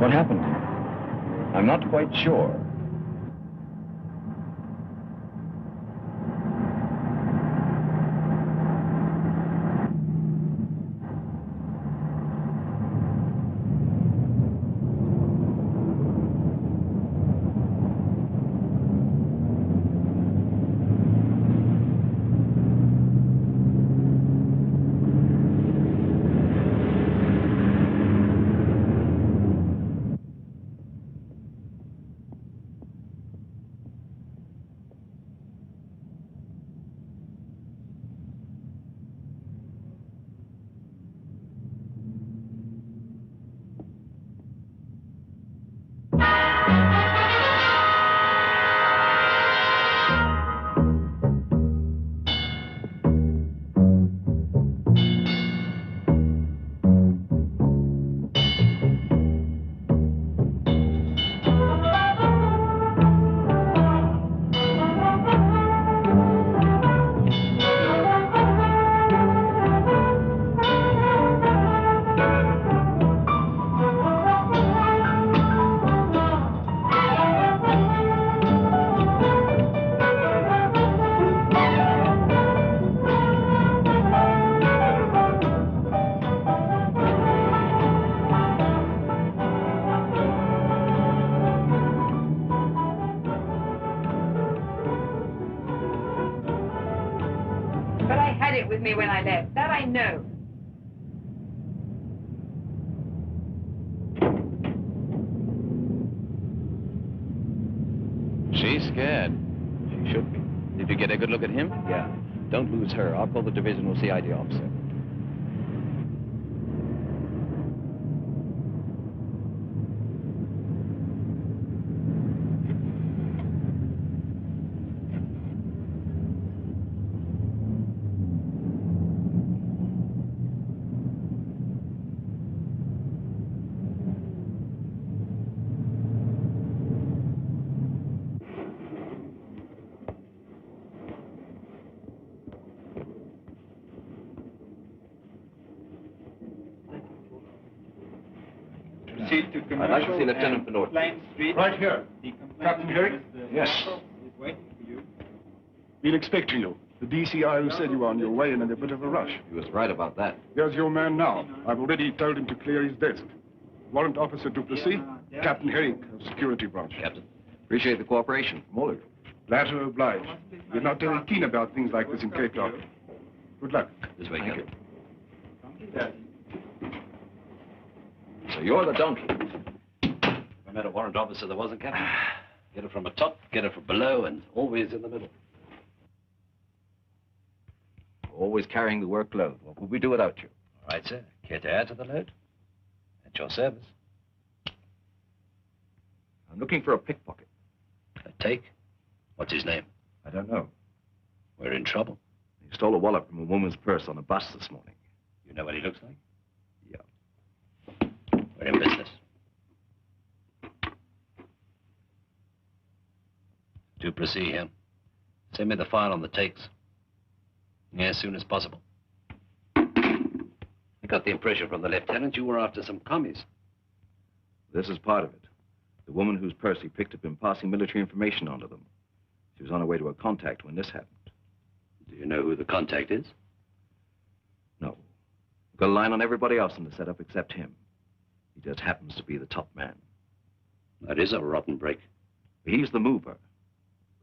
What happened? I'm not quite sure. With me when I left. That I know. She's scared. She should be. Did you get a good look at him? Yeah. Don't lose her. I'll call the divisional CID officer. I'd like to see Lieutenant Benoit. Right here. Captain Herrick? Yes. Been expecting you. The DCI who said you were on your way and in a bit of a rush. He was right about that. Here's your man now. I've already told him to clear his desk. Warrant Officer Duplessis, Captain Herrick of Security Branch. Captain, appreciate the cooperation from all of you. Glad to oblige. We're not very keen about things like this in Cape Town. Good luck. This way, Captain. So you're the donkey. I met a warrant officer that wasn't, Captain. Get it from the top, get it from below, and always in the middle. Always carrying the workload. What would we do without you? All right, sir. Care to add to the load? At your service. I'm looking for a pickpocket. A take? What's his name? I don't know. We're in trouble. He stole a wallet from a woman's purse on a bus this morning. You know what he looks like? Yeah. We're in business. Duplessis here. Send me the file on the takes. Yeah, as soon as possible. I got the impression from the lieutenant you were after some commies. This is part of it. The woman whose purse he picked up been passing military information on to them. She was on her way to a contact when this happened. Do you know who the contact is? No. We've got a line on everybody else in the setup except him. He just happens to be the top man. That is a rotten break. He's the mover.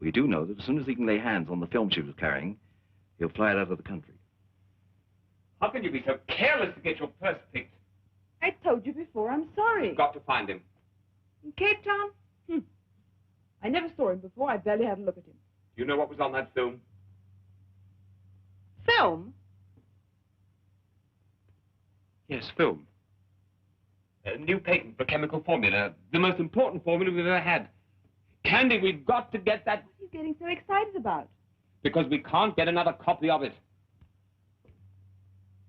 We do know that as soon as he can lay hands on the film she was carrying, he'll fly it out of the country. How can you be so careless to get your purse picked? I told you before, I'm sorry. You've got to find him. In Cape Town? I never saw him before. I barely had a look at him. Do you know what was on that film? Film? Yes, film. A new patent for chemical formula. The most important formula we've ever had. Candy, we've got to get that... What are you getting so excited about? Because we can't get another copy of it.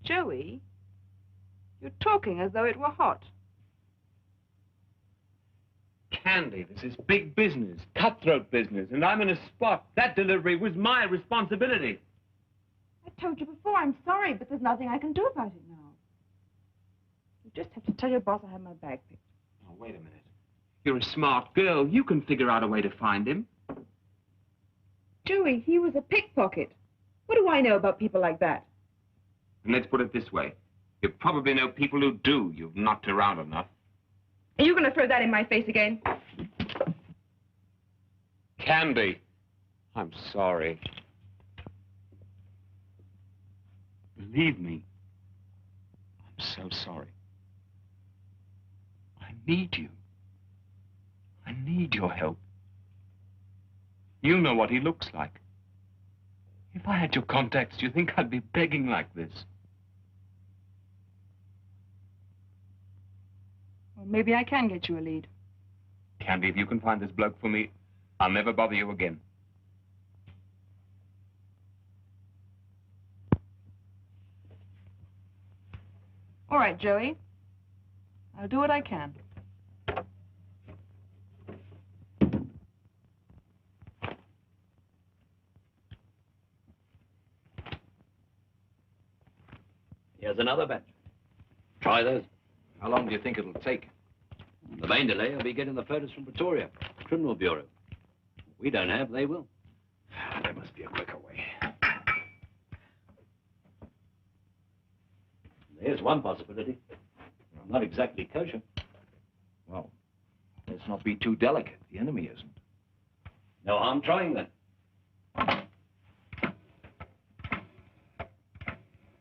Joey, you're talking as though it were hot. Candy, this is big business, cutthroat business, and I'm in a spot. That delivery was my responsibility. I told you before, I'm sorry, but there's nothing I can do about it now. You just have to tell your boss I have my bag picked. Now, wait a minute. You're a smart girl. You can figure out a way to find him. Joey, he was a pickpocket. What do I know about people like that? And let's put it this way. You probably know people who do. You've knocked around enough. Are you going to throw that in my face again? Candy. I'm sorry. Believe me, I'm so sorry. I need you. I need your help. You know what he looks like. If I had your contacts, do you think I'd be begging like this? Well, maybe I can get you a lead. Candy, if you can find this bloke for me, I'll never bother you again. All right, Joey. I'll do what I can. Here's another batch. Try those. How long do you think it'll take? The main delay will be getting the photos from Pretoria, Criminal Bureau. We don't have, they will. There must be a quicker way. There's one possibility. Not exactly kosher. Well, let's not be too delicate. The enemy isn't. No harm trying then.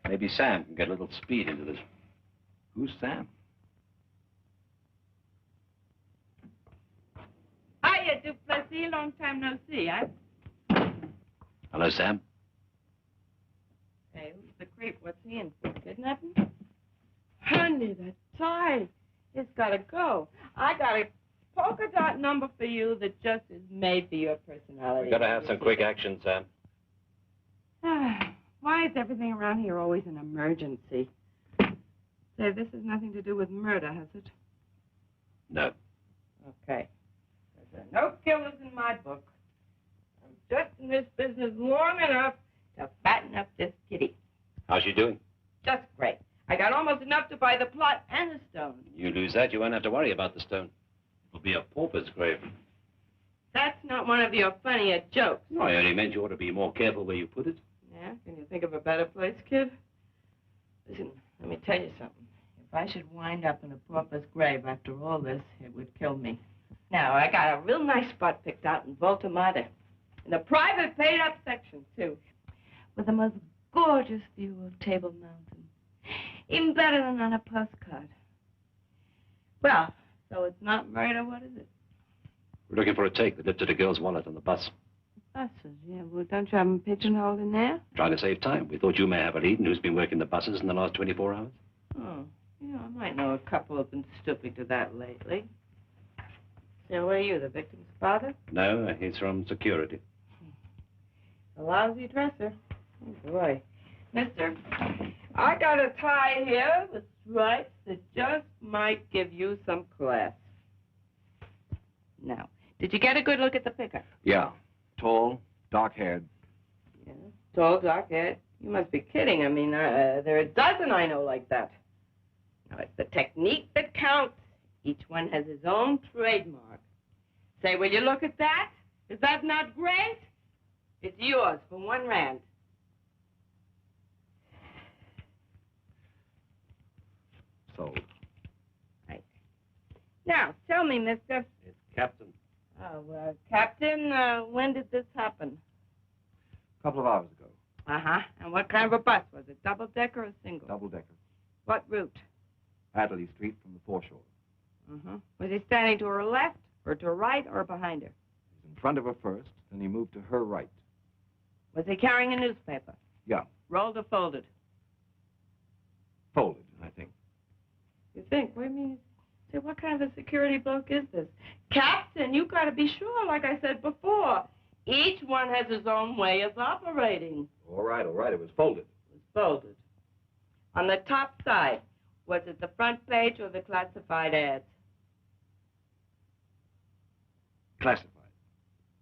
Maybe Sam can get a little speed into this. Who's Sam? Hiya, Duplessis. Long time no see, huh? Hello, Sam. Hey, who's the creep? What's he in for? Kidnapping? Honey, that tie. It's got to go. I got a polka dot number for you that just is made for your personality. We gotta have some quick action, Sam. Why is everything around here always an emergency? Say, this has nothing to do with murder, has it? No. Okay. There are no killers in my book. I'm just in this business long enough to fatten up this kitty. How's she doing? Just great. I got almost enough to buy the plot and the stone. You lose that, you won't have to worry about the stone. It'll be a pauper's grave. That's not one of your funnier jokes. No, I only meant you ought to be more careful where you put it. Yeah? Can you think of a better place, kid? Listen, let me tell you something. If I should wind up in a pauper's grave after all this, it would kill me. Now, I got a real nice spot picked out in Volta Mata. In a private paid-up section, too. With the most gorgeous view of Table Mountain. Even better than on a postcard. Well, so it's not murder, what is it? We're looking for a take that lifted a girl's wallet on the bus. Buses, yeah. Well, don't you have them pigeonholed in there? Trying to save time. We thought you may have a lead in who's been working the buses in the last 24 hours. Oh, yeah, I might know a couple who've been stooping to that lately. So, what are you, the victim's father? No, he's from security. A lousy dresser. Oh, boy. Mister, I got a tie here with stripes that just might give you some class. Now, did you get a good look at the picker? Yeah. Tall, dark-haired. Yeah. Tall, dark-haired. You must be kidding. I mean, there are a dozen I know like that. Now, it's the technique that counts. Each one has his own trademark. Say, will you look at that? Is that not great? It's yours for $1 rand. Sold. Right. Now, tell me, mister. It's Captain. Oh, Captain, when did this happen? A couple of hours ago. Uh-huh. And what kind of a bus? Was it double-decker or single? Double-decker. What route? Adderley Street from the foreshore. Uh-huh. Was he standing to her left, or to her right, or behind her? He's in front of her first, then he moved to her right. Was he carrying a newspaper? Yeah. Rolled or folded? Folded, I think. You think? What do you mean? Say, what kind of a security bloke is this? Captain, you got to be sure, like I said before. Each one has his own way of operating. All right, it was folded. It was folded. On the top side, was it the front page or the classified ads? Classified.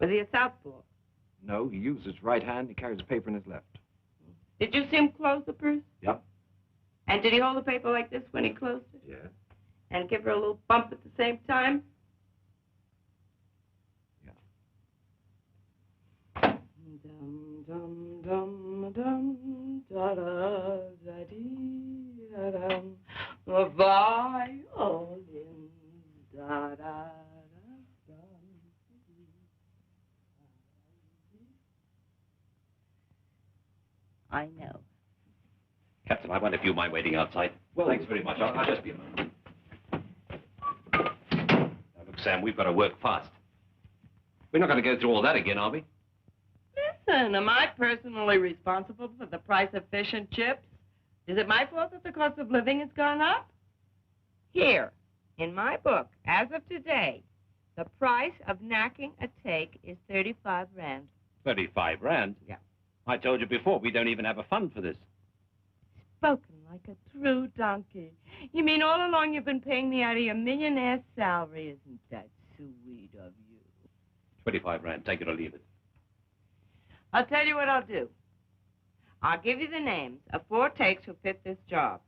Was he a southpaw? No, he used his right hand. He carries the paper in his left. Did you see him close the purse? Yep. And did he hold the paper like this when he closed it? Yeah. And give her a little bump at the same time? Yeah. Dum dum dum dum da da da dee da dum. Violins da da da dum. I know. Captain, I wonder if you mind waiting outside. Well, thanks very much. I'll just be a moment. Now, look, Sam, we've got to work fast. We're not going to go through all that again, are we? Listen, am I personally responsible for the price of fish and chips? Is it my fault that the cost of living has gone up? Here, in my book, as of today, the price of knacking a take is 35 rand. 35 rand? Yeah. I told you before, we don't even have a fund for this. Spoken like a true donkey. You mean all along you've been paying me out of your millionaire's salary? Isn't that sweet of you? 25 rand, take it or leave it. I'll tell you what I'll do. I'll give you the names of 4 takes who fit this job.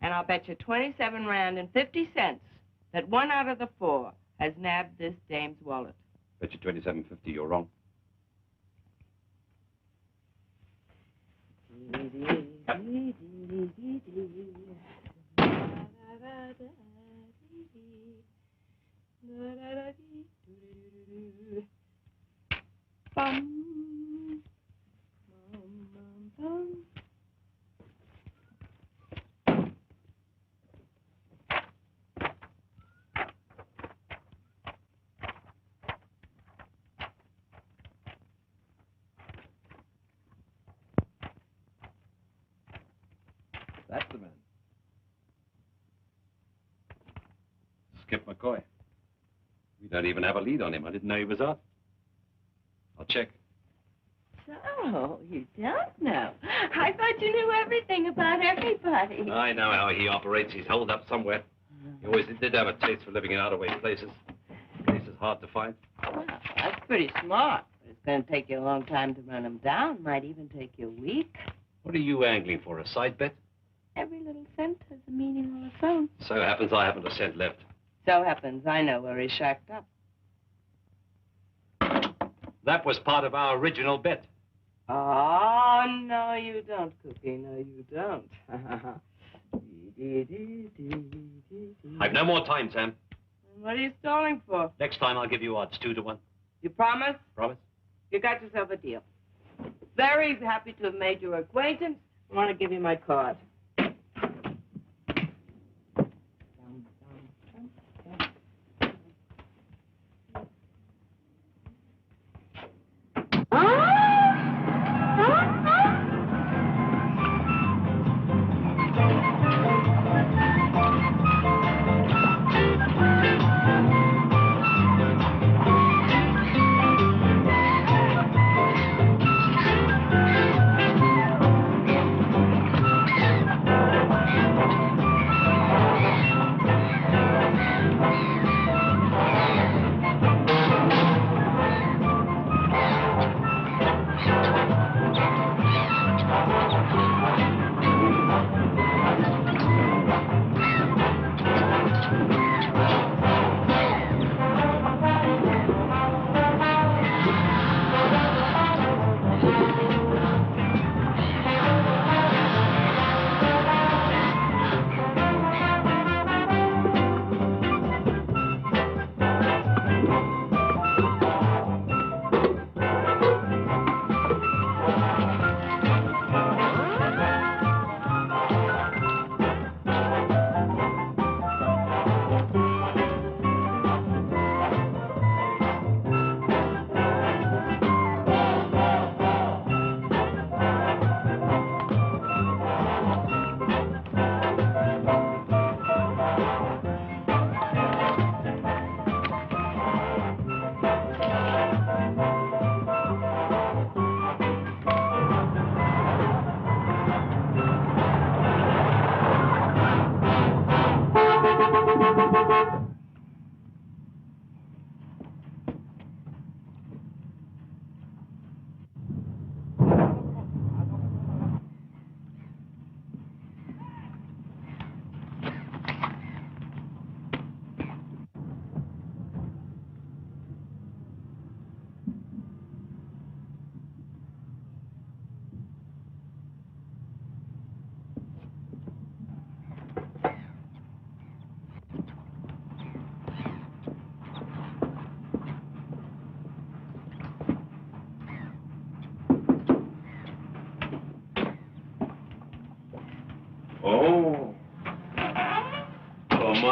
And I'll bet you 27 rand and 50 cents that 1 out of the 4 has nabbed this dame's wallet. Bet you 27.50 you're wrong. Bum, bum, bum, bum. That's the man. Skip McCoy. We don't even have a lead on him. I didn't know he was out. I'll check. So, you don't know. I thought you knew everything about everybody. I know how he operates. He's holed up somewhere. He always did have a taste for living in out-of-way places. Places hard to find. Well, that's pretty smart. But it's going to take you a long time to run him down. Might even take you a week. What are you angling for, a side bet? Every little cent has a meaning on its own. So happens I haven't a cent left. So happens I know where he's shacked up. That was part of our original bet. Oh, no, you don't, Cookie. No, you don't. I've no more time, Sam. What are you stalling for? Next time I'll give you odds 2 to 1. You promise? Promise? You got yourself a deal. Very happy to have made your acquaintance. I want to give you my card.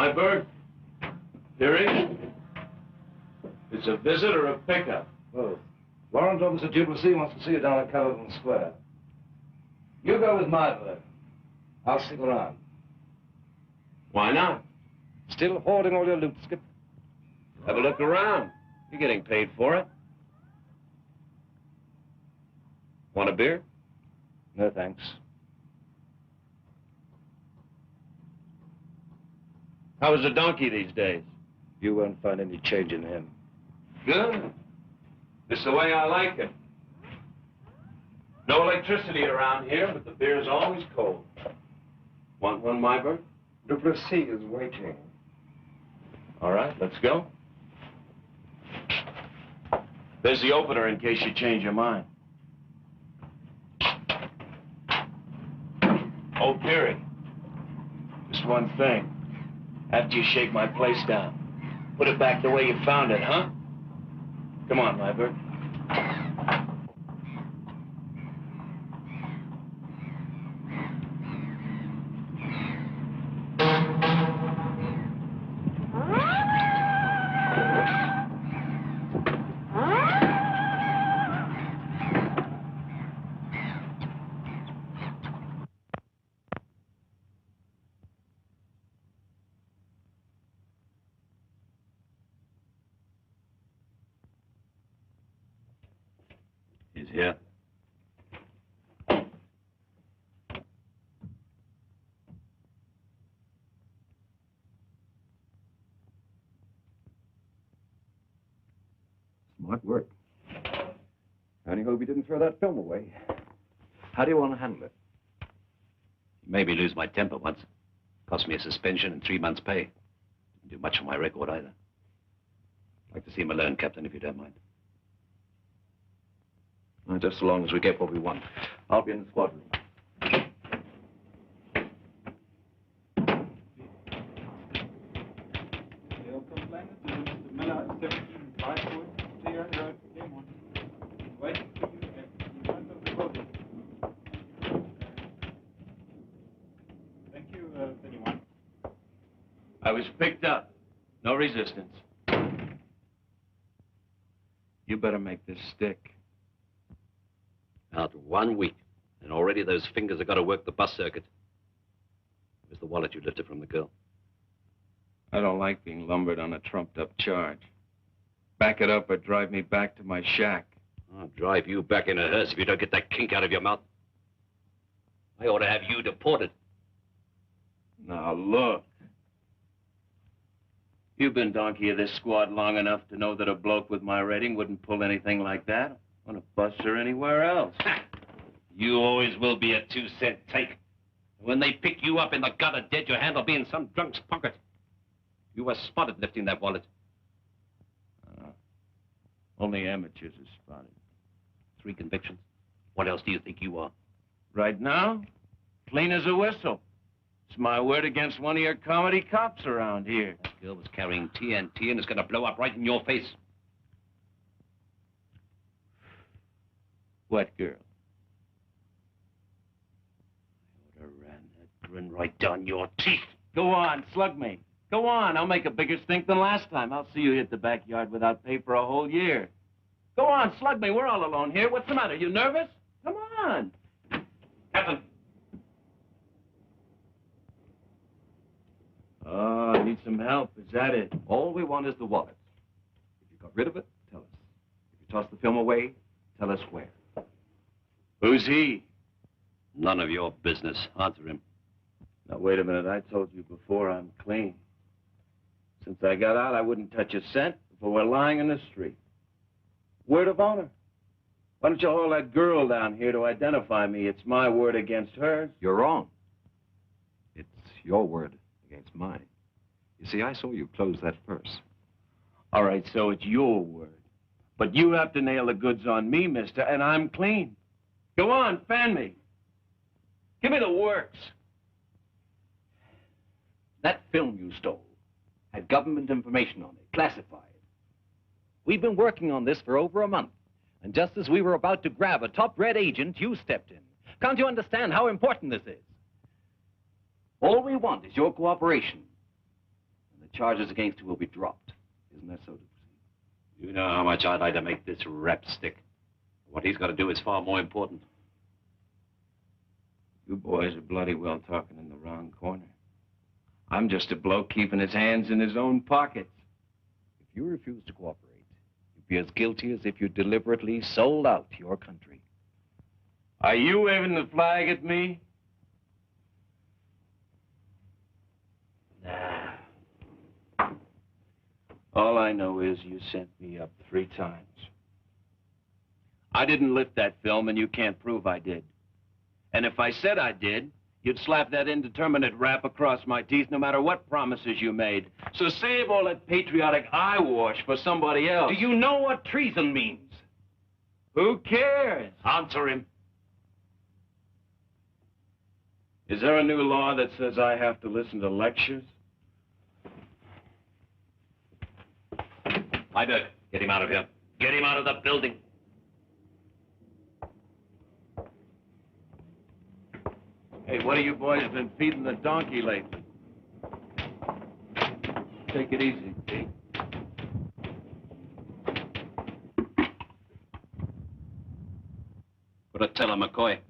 Myberg? Hearing? It's a visit or a pickup? Both. Warrant Officer Duplessis wants to see you down at Cumberland Square. You go with Myberg. I'll stick around. Why not? Still hoarding all your loot, Skip? Have a look around. You're getting paid for it. Want a beer? No, thanks. How is the donkey these days? You won't find any change in him. Good. This is the way I like it. No electricity around here, but the beer's always cold. Want one, Myberg? Duplessis is waiting. All right, let's go. There's the opener in case you change your mind. Oh, Peary. Just one thing. After you shake my place down, put it back the way you found it, huh? Come on, Myberg. He's here. Smart work. I only hope he didn't throw that film away. How do you want to handle it? Made me lose my temper once. Cost me a suspension and 3 months' pay. Didn't do much for my record either. I'd like to see him alone, Captain, if you don't mind. Just so long as we get what we want. I'll be in the squad room. Thank you, anyone. I was picked up. No resistance. You better make this stick. Out 1 week, and already those fingers have got to work the bus circuit. Where's the wallet you lifted from the girl? I don't like being lumbered on a trumped-up charge. Back it up or drive me back to my shack. I'll drive you back in a hearse if you don't get that kink out of your mouth. I ought to have you deported. Now, look. You've been donkey of this squad long enough to know that a bloke with my rating wouldn't pull anything like that on a bus or anywhere else. You always will be a 2-cent take. When they pick you up in the gutter dead, your hand will be in some drunk's pocket. You were spotted lifting that wallet. Only amateurs are spotted. 3 convictions. What else do you think you are? Right now, clean as a whistle. It's my word against one of your comedy cops around here. That girl was carrying TNT and it's going to blow up right in your face. What girl? I would have ran that grin right down your teeth. Go on, slug me. Go on, I'll make a bigger stink than last time. I'll see you hit the backyard without pay for a whole year. Go on, slug me. We're all alone here. What's the matter? You nervous? Come on. Captain. Oh, I need some help. Is that it? All we want is the wallet. If you got rid of it, tell us. If you toss the film away, tell us where. Who's he? None of your business. Answer him. Now, wait a minute. I told you before I'm clean. Since I got out, I wouldn't touch a cent if I were lying in the street. Word of honor. Why don't you haul that girl down here to identify me? It's my word against hers. You're wrong. It's your word against mine. You see, I saw you close that purse. All right, so it's your word. But you have to nail the goods on me, mister, and I'm clean. Go on, fan me. Give me the works. That film you stole had government information on it, classified. We've been working on this for over a month. And just as we were about to grab a top red agent, you stepped in. Can't you understand how important this is? All we want is your cooperation. the charges against you will be dropped. Isn't that so, Duplessis? You know how much I'd like to make this rap stick. What he's got to do is far more important. You boys are bloody well talking in the wrong corner. I'm just a bloke keeping his hands in his own pockets. If you refuse to cooperate, you'd be as guilty as if you deliberately sold out your country. Are you waving the flag at me? Nah. All I know is you sent me up 3 times. I didn't lift that film, and you can't prove I did. And if I said I did, you'd slap that indeterminate rap across my teeth no matter what promises you made. So save all that patriotic eyewash for somebody else. Do you know what treason means? Who cares? Answer him. Is there a new law that says I have to listen to lectures? Heiberg, get him out of here. Get him out of the building. Hey, what have you boys been feeding the donkey lately? Take it easy, Pete. Put a tell on McCoy.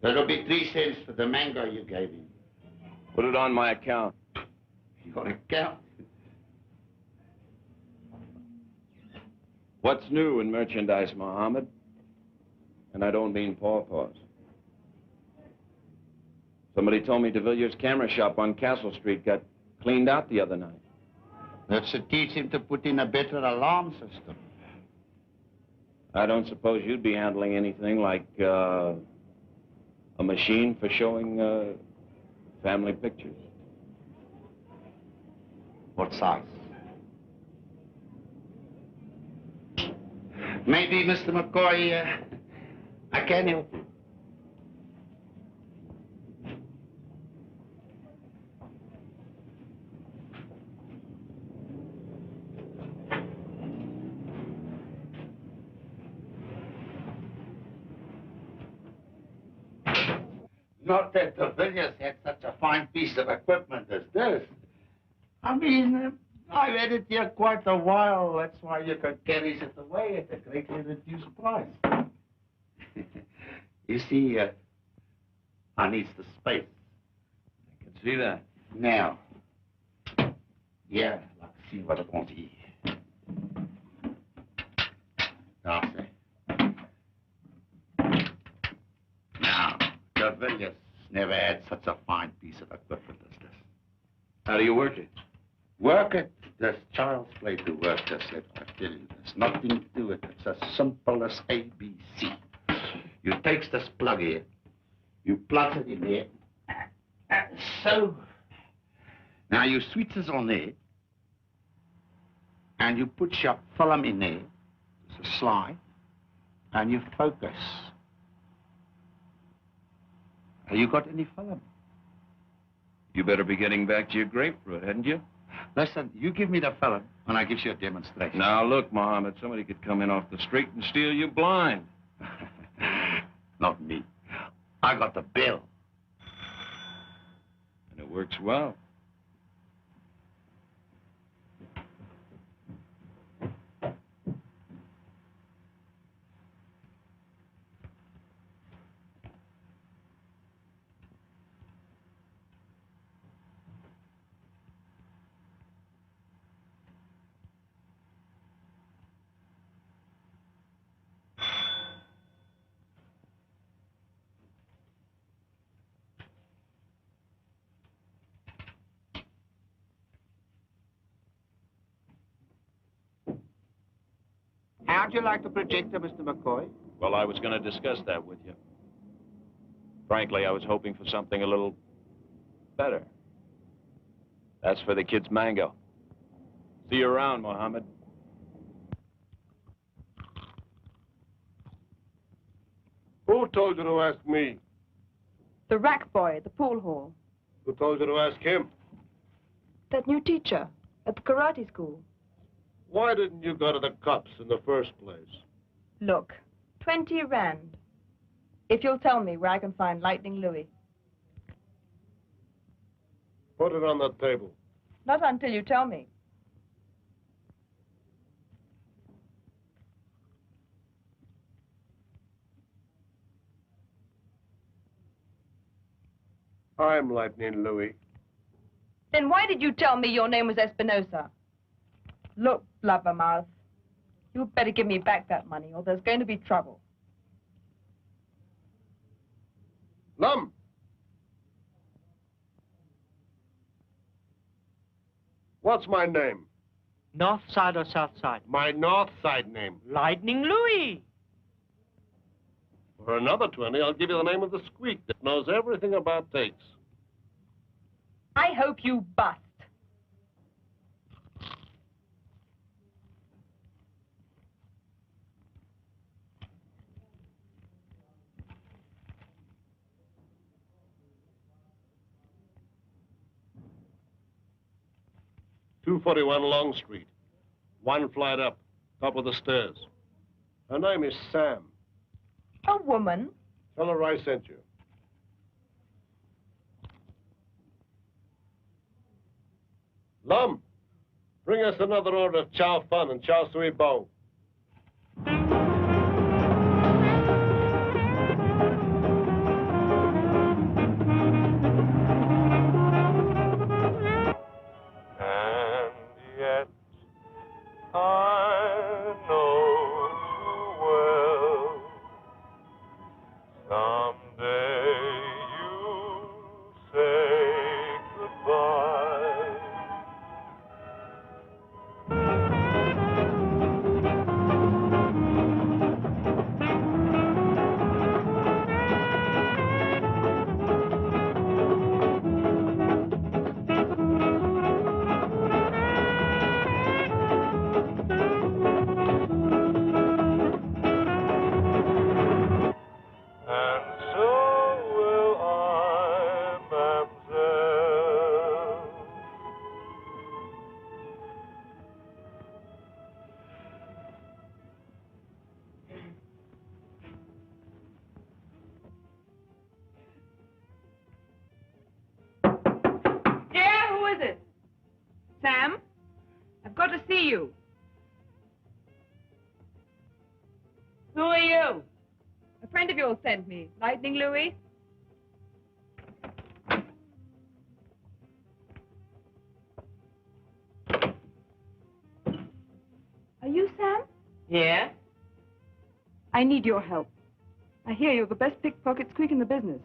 That'll be 3 cents for the mango you gave him. Put it on my account. Your account? What's new in merchandise, Mohammed? And I don't mean pawpaws. Somebody told me de Villiers' camera shop on Castle Street got cleaned out the other night. That's to teach him to put in a better alarm system. I don't suppose you'd be handling anything like, a machine for showing, family pictures. What size? Maybe, Mr. McCoy, I can help you. Not that the Villiers had such a fine piece of equipment as this. I mean, I've had it here quite a while. That's why you can carry it away at a greatly reduced price. You see, I need the space. See that? Now. Yeah, let's see what it wants to eat. Now, the Villiers never had such a fine piece of equipment as this. How do you work it? Work it? There's child's play to work this. I tell you, there's nothing to it. It's as simple as ABC. You takes this plug here, you plug it in there, so. Now you switch this on there, and you put your film in there, it's a slide, and you focus. Have you got any film? You better be getting back to your grapefruit, hadn't you? Listen, you give me the film, and I give you a demonstration. Now, look, Mohammed, somebody could come in off the street and steal you blind. Not me. I got the bill. And it works well. How'd you like the projector, Mr. McCoy? Well, I was going to discuss that with you. Frankly, I was hoping for something a little better. That's for the kid's mango. See you around, Mohammed. Who told you to ask me? The rack boy at the pool hall. Who told you to ask him? That new teacher at the karate school. Why didn't you go to the cops in the first place? Look, 20 rand. If you'll tell me where I can find Lightning Louis. Put it on the table. Not until you tell me. I'm Lightning Louis. Then why did you tell me your name was Espinosa? Look, blubbermouth, you better give me back that money or there's going to be trouble. Lum! What's my name? North side or south side? My north side name. Lightning Louis. For another 20, I'll give you the name of the squeak that knows everything about takes. I hope you bust. .241 Long Street. One flight up, top of the stairs. Her name is Sam. A woman? Tell her I sent you. Lum, bring us another order of chow fun and chow sui bo. And yet I know too well someday you say goodbye. And so will I, mademoiselle. Yeah, who is it? Sam? I've got to see you. Who are you? A friend of yours sent me. Lightning Louis? Yeah? I need your help. I hear you're the best pickpocket squeak in the business.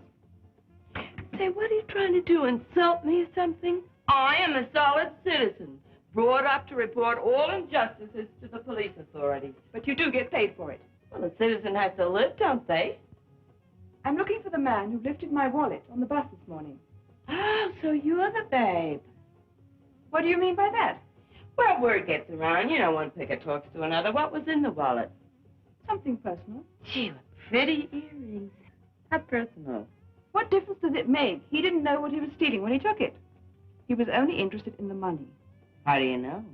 Say, what are you trying to do? Insult me or something? I am a solid citizen, brought up to report all injustices to the police authorities. But you do get paid for it. Well, the citizen has to live, don't they? I'm looking for the man who lifted my wallet on the bus this morning. Oh, so you're the babe. What do you mean by that? Well, word gets around. You know, one picker talks to another. What was in the wallet? Something personal. Gee, what pretty earrings. How personal. What difference does it make? He didn't know what he was stealing when he took it. He was only interested in the money. How do you know?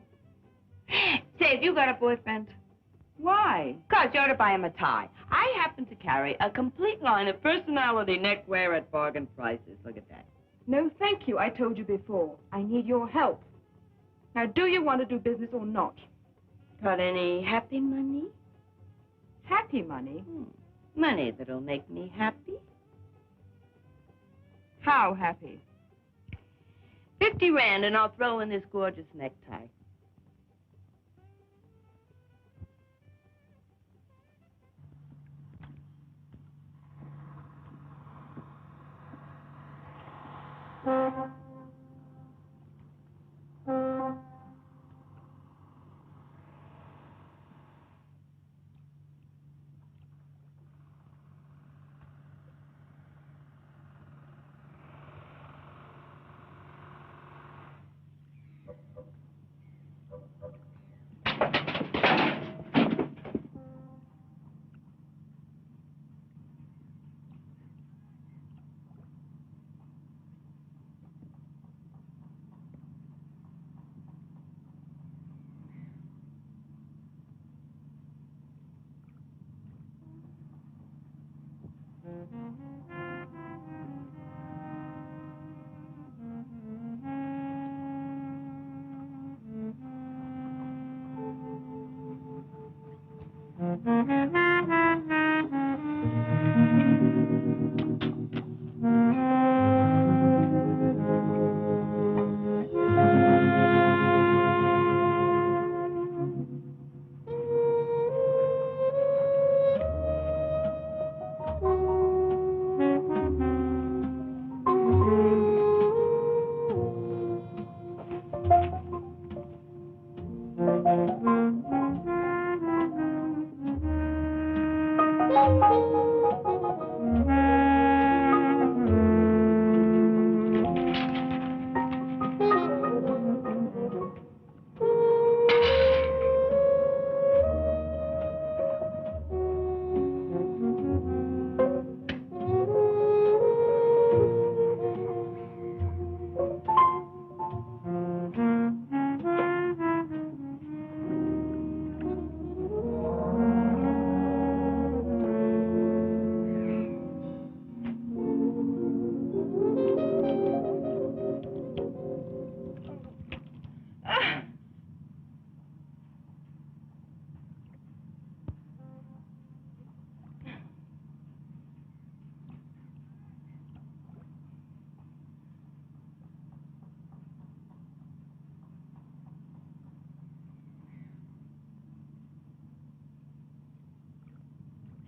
Say, have you got a boyfriend? Why? 'Cause you ought to buy him a tie. I happen to carry a complete line of personality neckwear at bargain prices. Look at that. No, thank you. I told you before. I need your help. Now, do you want to do business or not? Got any happy money? Happy money? Money that'll make me happy? How happy? 50 rand, and I'll throw in this gorgeous necktie.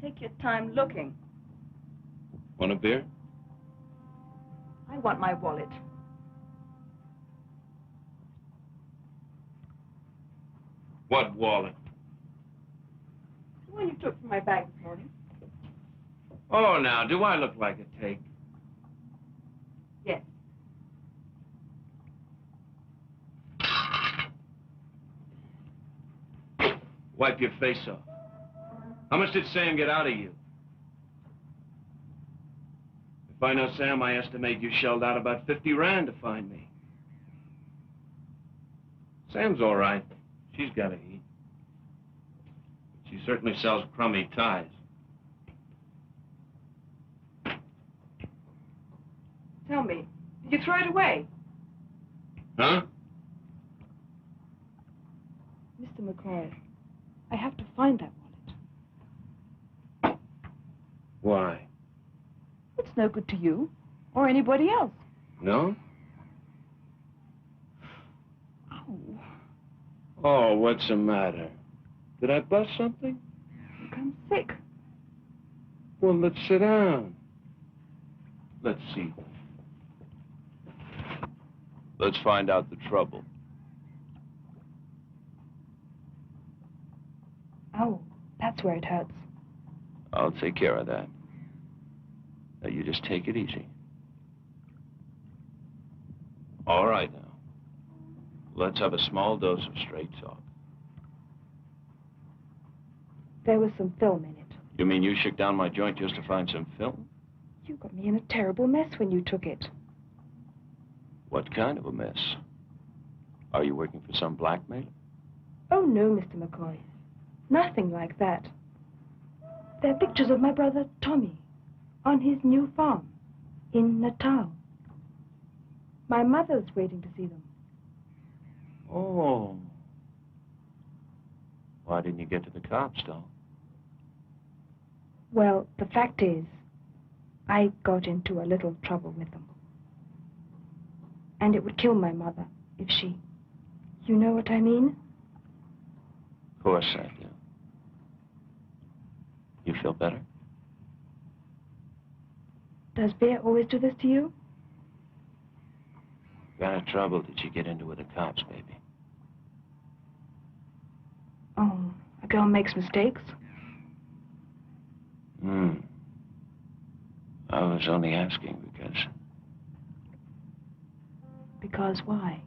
Take your time looking. Want a beer? I want my wallet. What wallet? The one you took from my bag this morning. Oh, now, do I look like a take? Yes. Wipe your face off. How much did Sam get out of you? If I know Sam, I estimate you shelled out about 50 rand to find me. Sam's all right. She's got to eat. She certainly sells crummy ties. Tell me, did you throw it away? Huh? Mr. McCoy, I have to find that wallet. Why? It's no good to you or anybody else. No? Oh. Oh, what's the matter? Did I bust something? I'm sick. Well, let's sit down. Let's see. Let's find out the trouble. Oh, that's where it hurts. I'll take care of that. Now, you just take it easy. All right, now. Let's have a small dose of straight talk. There was some film in it. You mean you shook down my joint just to find some film? You got me in a terrible mess when you took it. What kind of a mess? Are you working for some blackmailer? Oh, no, Mr. McCoy. Nothing like that. They're pictures of my brother, Tommy, on his new farm in Natal. My mother's waiting to see them. Oh. Why didn't you get to the cops, though? Well, the fact is, I got into a little trouble with them. And it would kill my mother if she... You know what I mean? Of course I do. You feel better? Does Bear always do this to you? What kind of trouble did you get into with the cops, baby? Oh, a girl makes mistakes. I was only asking because... Because why?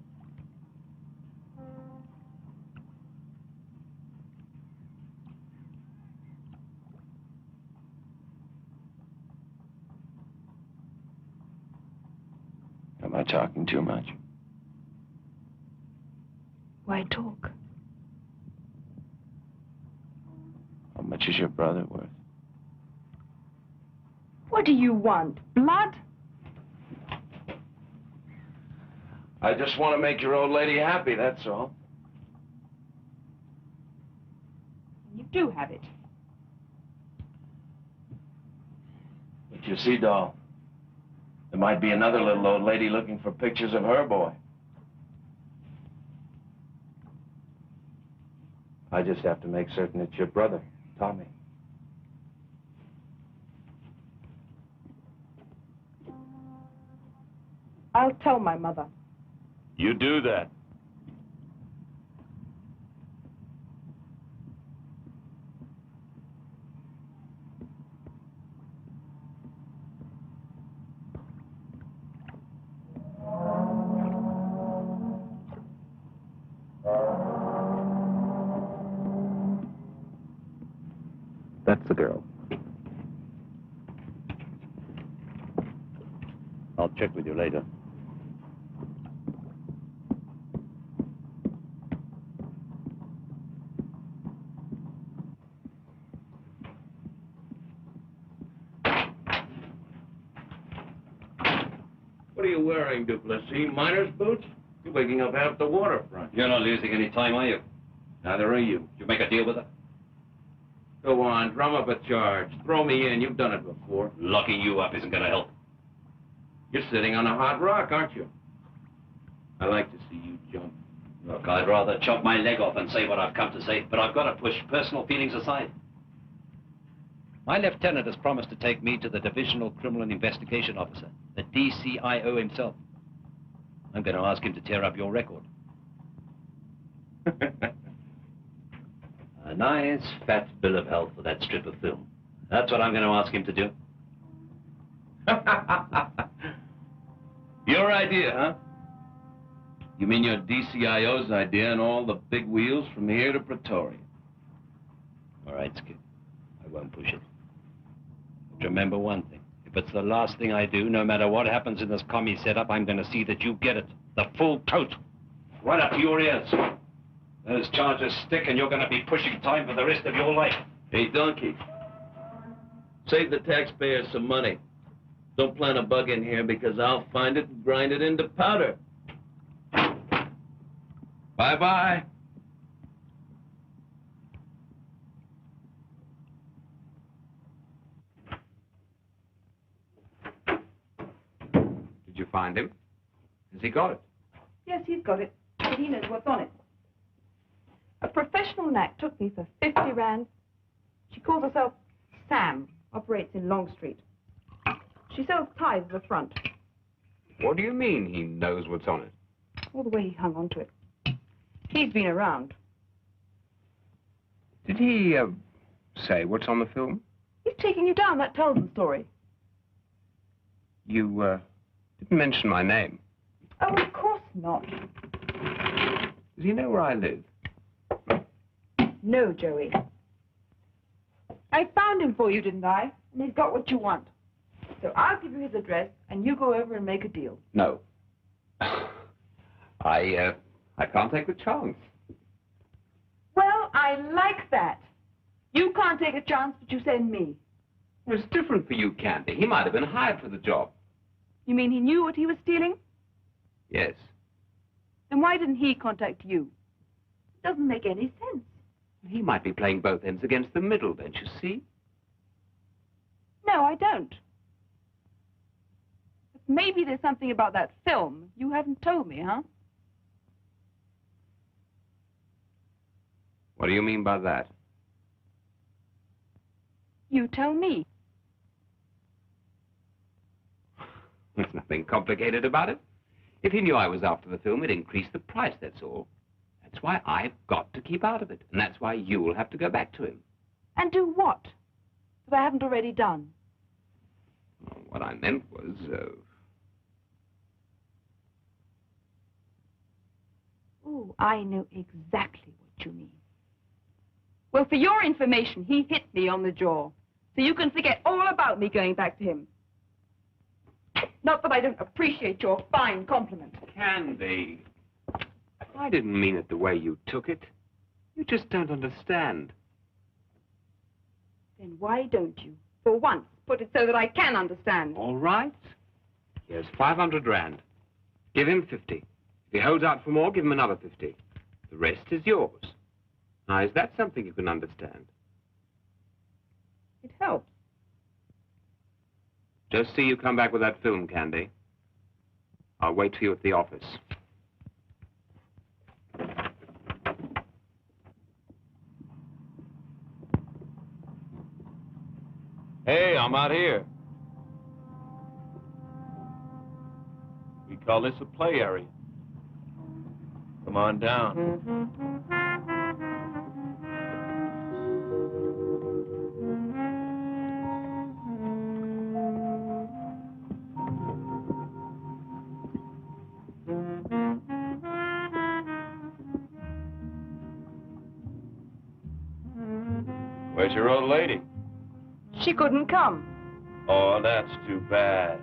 Am I talking too much? Why talk? How much is your brother worth? What do you want? Blood? I just want to make your old lady happy, that's all. You do have it. But you see, doll, there might be another little old lady looking for pictures of her boy. I just have to make certain it's your brother, Tommy. I'll tell my mother. You do that. That's the girl. I'll check with you later. What are you wearing, Duplessis? Miner's boots? You're waking up half the waterfront. You're not losing any time, are you? Neither are you. You make a deal with her? Go on, drum up a charge. Throw me in. You've done it before. Locking you up isn't going to help. You're sitting on a hot rock, aren't you? I like to see you jump. Look, I'd rather chop my leg off and say what I've come to say, but I've got to push personal feelings aside. My lieutenant has promised to take me to the Divisional Criminal Investigation Officer, the DCIO himself. I'm going to ask him to tear up your record. A nice fat bill of health for that strip of film. That's what I'm going to ask him to do. Your idea, huh? You mean your DCIO's idea and all the big wheels from here to Pretoria? All right, Skip. I won't push it. But remember one thing. If it's the last thing I do, no matter what happens in this commie setup, I'm going to see that you get it. The full coat. Right up to your ears. Those charges stick and you're going to be pushing time for the rest of your life. Hey, donkey. Save the taxpayers some money. Don't plant a bug in here because I'll find it and grind it into powder. Bye-bye. Did you find him? Has he got it? Yes, he's got it, but he knows what's on it. A professional knack took me for 50 rand. She calls herself Sam, operates in Long Street. She sells ties at the front. What do you mean he knows what's on it? All the way he hung on to it. He's been around. Did he say what's on the film? He's taking you down, that tells the story. You didn't mention my name. Oh, of course not. Does he know where I live? No, Joey. I found him for you, didn't I? And he's got what you want. So I'll give you his address, and you go over and make a deal. No. I can't take the chance. Well, I like that. You can't take a chance, but you send me. Well, it's different for you, Candy. He might have been hired for the job. You mean he knew what he was stealing? Yes. Then why didn't he contact you? It doesn't make any sense. He might be playing both ends against the middle, don't you see? No, I don't. But maybe there's something about that film you haven't told me, huh? What do you mean by that? You tell me. There's nothing complicated about it. If he knew I was after the film, it'd increase the price, that's all. That's why I've got to keep out of it. And that's why you'll have to go back to him. And do what? That I haven't already done. What I meant was, Oh, I know exactly what you mean. Well, for your information, he hit me on the jaw. So you can forget all about me going back to him. Not that I don't appreciate your fine compliment. Candy. I didn't mean it the way you took it. You just don't understand. Then why don't you, for once, put it so that I can understand? All right. Here's 500 rand. Give him 50. If he holds out for more, give him another 50. The rest is yours. Now, is that something you can understand? It helps. Just see you come back with that film, Candy. I'll wait for you at the office. Hey, I'm out here. We call this a play area. Come on down. Where's your old lady? She couldn't come. Oh, that's too bad.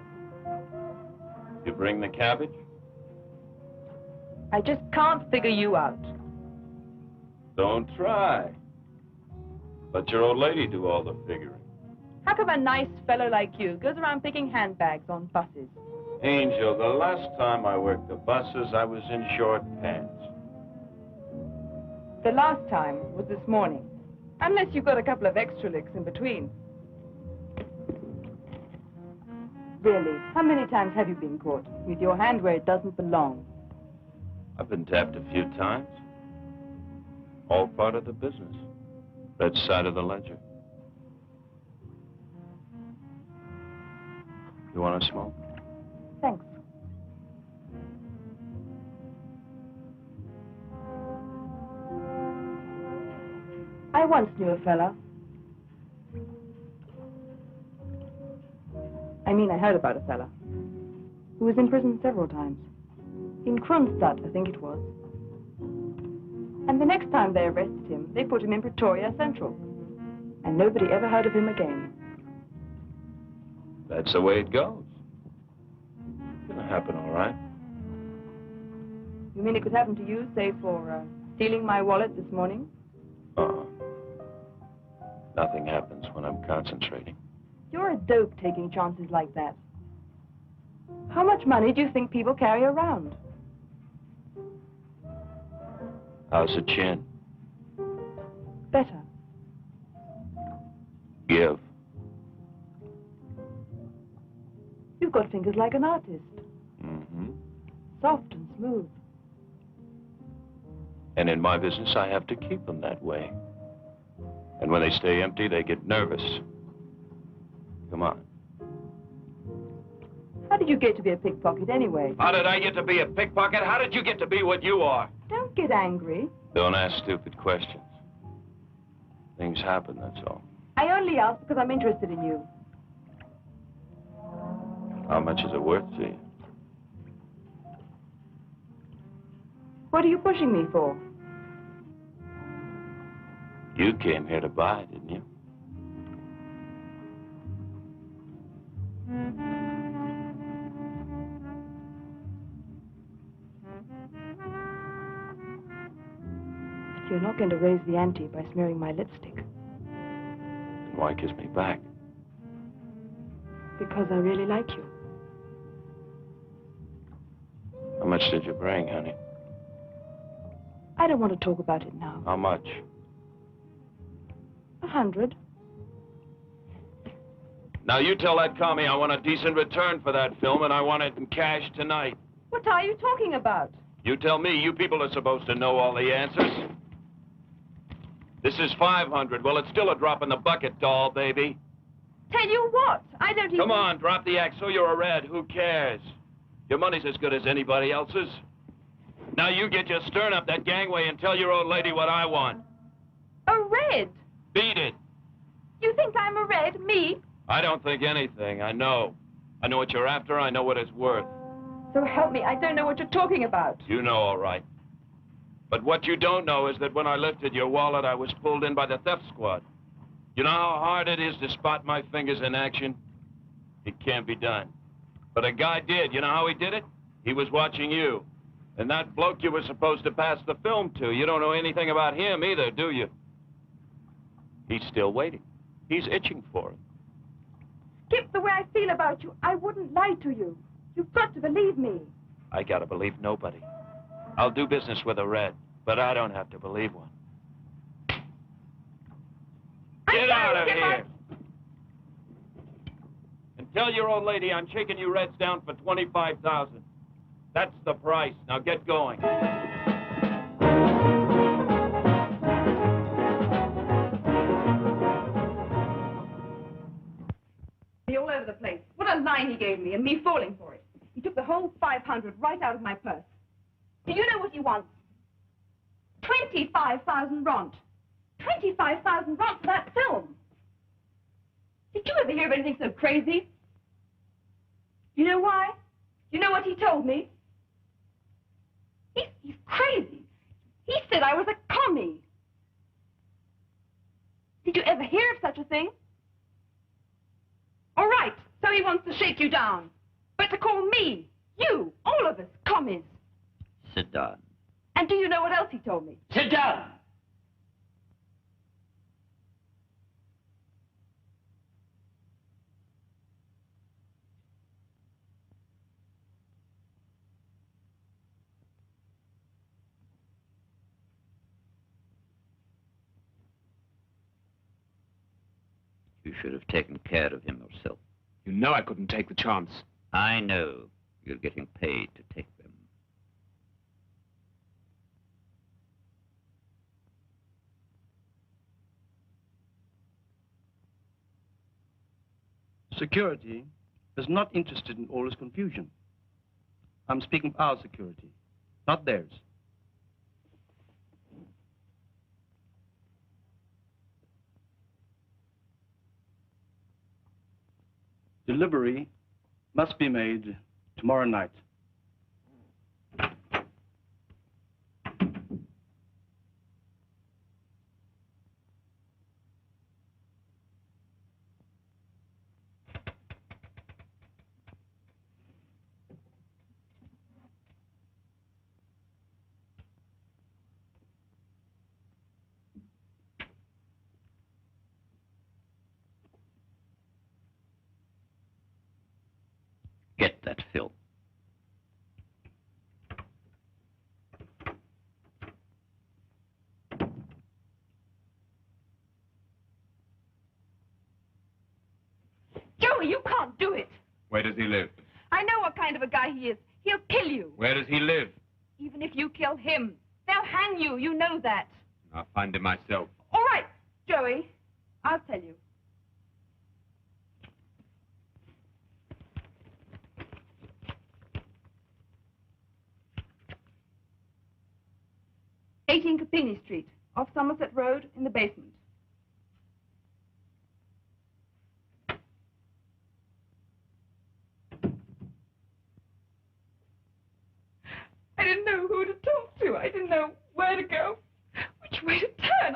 You bring the cabbage? I just can't figure you out. Don't try. Let your old lady do all the figuring. How come a nice fellow like you goes around picking handbags on buses? Angel, the last time I worked the buses, I was in short pants. The last time was this morning. Unless you've got a couple of extra licks in between. Really, how many times have you been caught with your hand where it doesn't belong? I've been tapped a few times. All part of the business. Red side of the ledger. You want to smoke? Thanks. I once knew a fella. I heard about a fella who was in prison several times. In Kronstadt, I think it was. And the next time they arrested him, they put him in Pretoria Central. And nobody ever heard of him again. That's the way it goes. It's gonna happen, all right. You mean it could happen to you, say, for stealing my wallet this morning? Nothing happens when I'm concentrating. You're a dope taking chances like that. How much money do you think people carry around? How's the chin? Better. Give. You've got fingers like an artist. Mm-hmm. Soft and smooth. And in my business, I have to keep them that way. And when they stay empty, they get nervous. Come on. How did you get to be a pickpocket anyway? How did I get to be a pickpocket? How did you get to be what you are? Don't get angry. Don't ask stupid questions. Things happen, that's all. I only ask because I'm interested in you. How much is it worth to you? What are you pushing me for? You came here to buy, didn't you? You're not going to raise the ante by smearing my lipstick. Then why kiss me back? Because I really like you. How much did you bring, honey? I don't want to talk about it now. How much? 100. Now you tell that commie I want a decent return for that film, and I want it in cash tonight. What are you talking about? You tell me. You people are supposed to know all the answers. This is 500. Well, it's still a drop in the bucket, doll, baby. Tell you what, I don't even... Come on, drop the act so you're a red. Who cares? Your money's as good as anybody else's. Now you get your stern up that gangway and tell your old lady what I want. A red? Beat it. You think I'm a red? Me? I don't think anything. I know. I know what you're after. I know what it's worth. So help me, I don't know what you're talking about. You know all right. But what you don't know is that when I lifted your wallet, I was pulled in by the theft squad. You know how hard it is to spot my fingers in action? It can't be done. But a guy did. You know how he did it? He was watching you. And that bloke you were supposed to pass the film to. You don't know anything about him either, do you? He's still waiting. He's itching for it. Skip, the way I feel about you, I wouldn't lie to you. You've got to believe me. I gotta believe nobody. I'll do business with a red, but I don't have to believe one. Get out of here! And tell your old lady I'm shaking you reds down for $25,000. That's the price. Now get going. All over the place. What a line he gave me, and me falling for it. He took the whole 500 right out of my purse. Do you know what he wants? 25,000 ront. 25,000 ront for that film. Did you ever hear of anything so crazy? You know why? You know what he told me? He's crazy. He said I was a commie. Did you ever hear of such a thing? All right, so he wants to shake you down. But to call me, you, all of us, commies. Sit down. And do you know what else he told me? Sit down! You should have taken care of him yourself. You know I couldn't take the chance. I know. You're getting paid to take them. Security is not interested in all this confusion. I'm speaking of our security, not theirs. Delivery must be made tomorrow night. Get that film. Joey, you can't do it. Where does he live? I know what kind of a guy he is. He'll kill you. Where does he live? Even if you kill him, they'll They'll hang you. You know that. I'll find him myself. All right, Joey. I'll tell you. "18 Capini Street, off Somerset Road, in the basement." I didn't know who to talk to. I didn't know where to go, which way to turn.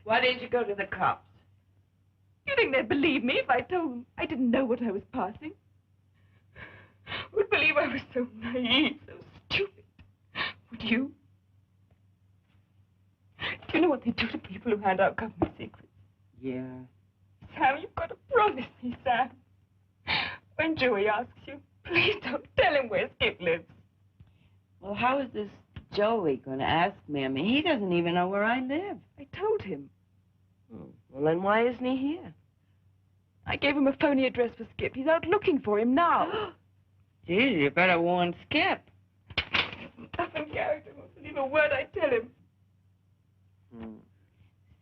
Why didn't you go to the cops? You think they'd believe me if I told them I didn't know what I was passing? Would believe I was so naive, so stupid? Would you? Do you know what they do to people who hand out government secrets? Yeah. Sam, you've got to promise me, Sam. When Joey asks you, please don't tell him where Skip lives. Well, how is this Joey going to ask me? I mean, he doesn't even know where I live. I told him. Oh, well, then why isn't he here? I gave him a phony address for Skip. He's out looking for him now. Gee, you better warn Skip. Tough in character, won't believe a word I tell him.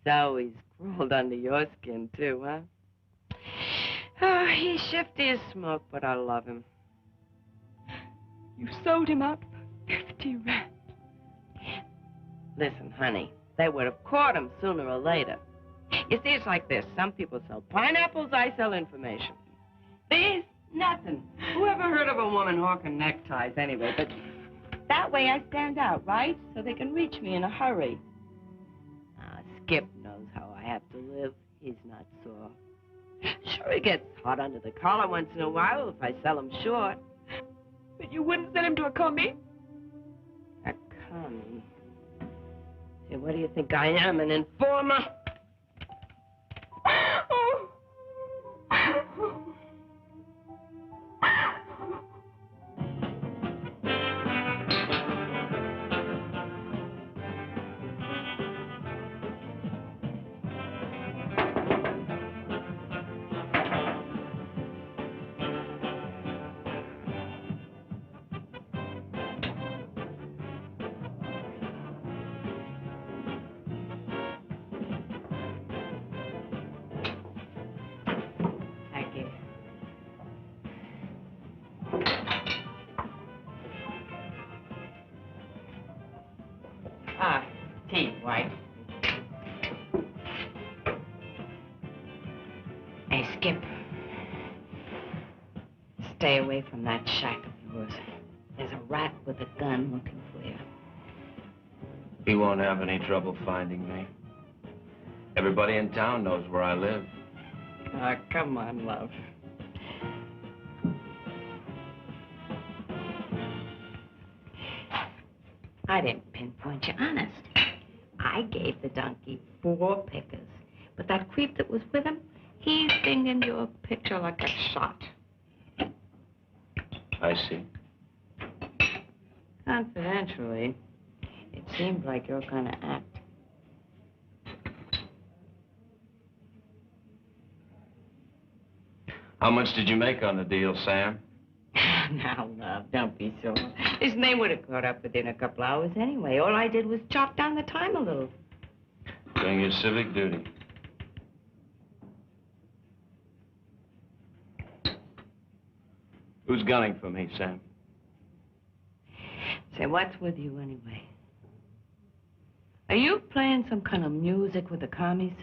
So he's crawled under your skin, too, huh? Oh, he's shifty as smoke, but I love him. You sold him out for 50 rand. Listen, honey, they would have caught him sooner or later. You see, it's like this. Some people sell pineapples, I sell information. These, nothing. Who ever heard of a woman hawking neckties anyway? But that way I stand out, right? So they can reach me in a hurry. Skip knows how I have to live. He's not sore. Sure, he gets hot under the collar once in a while if I sell him short. But you wouldn't sell him to a commie? A commie? Hey, what do you think I am, an informer? Oh. Tea, White. Hey, Skip. Stay away from that shack of yours. There's a rat with a gun looking for you. He won't have any trouble finding me. Everybody in town knows where I live. Oh, come on, love. I didn't pinpoint you, honest. I gave the donkey 4 pickers. But that creep that was with him, he's dinging your picture like a shot. I see. Confidentially, it seemed like you're gonna act. How much did you make on the deal, Sam? Now, love, don't be sore. His name would have caught up within a couple hours anyway. All I did was chop down the time a little. Doing your civic duty. Who's gunning for me, Sam? Say, what's with you anyway? Are you playing some kind of music with the commies?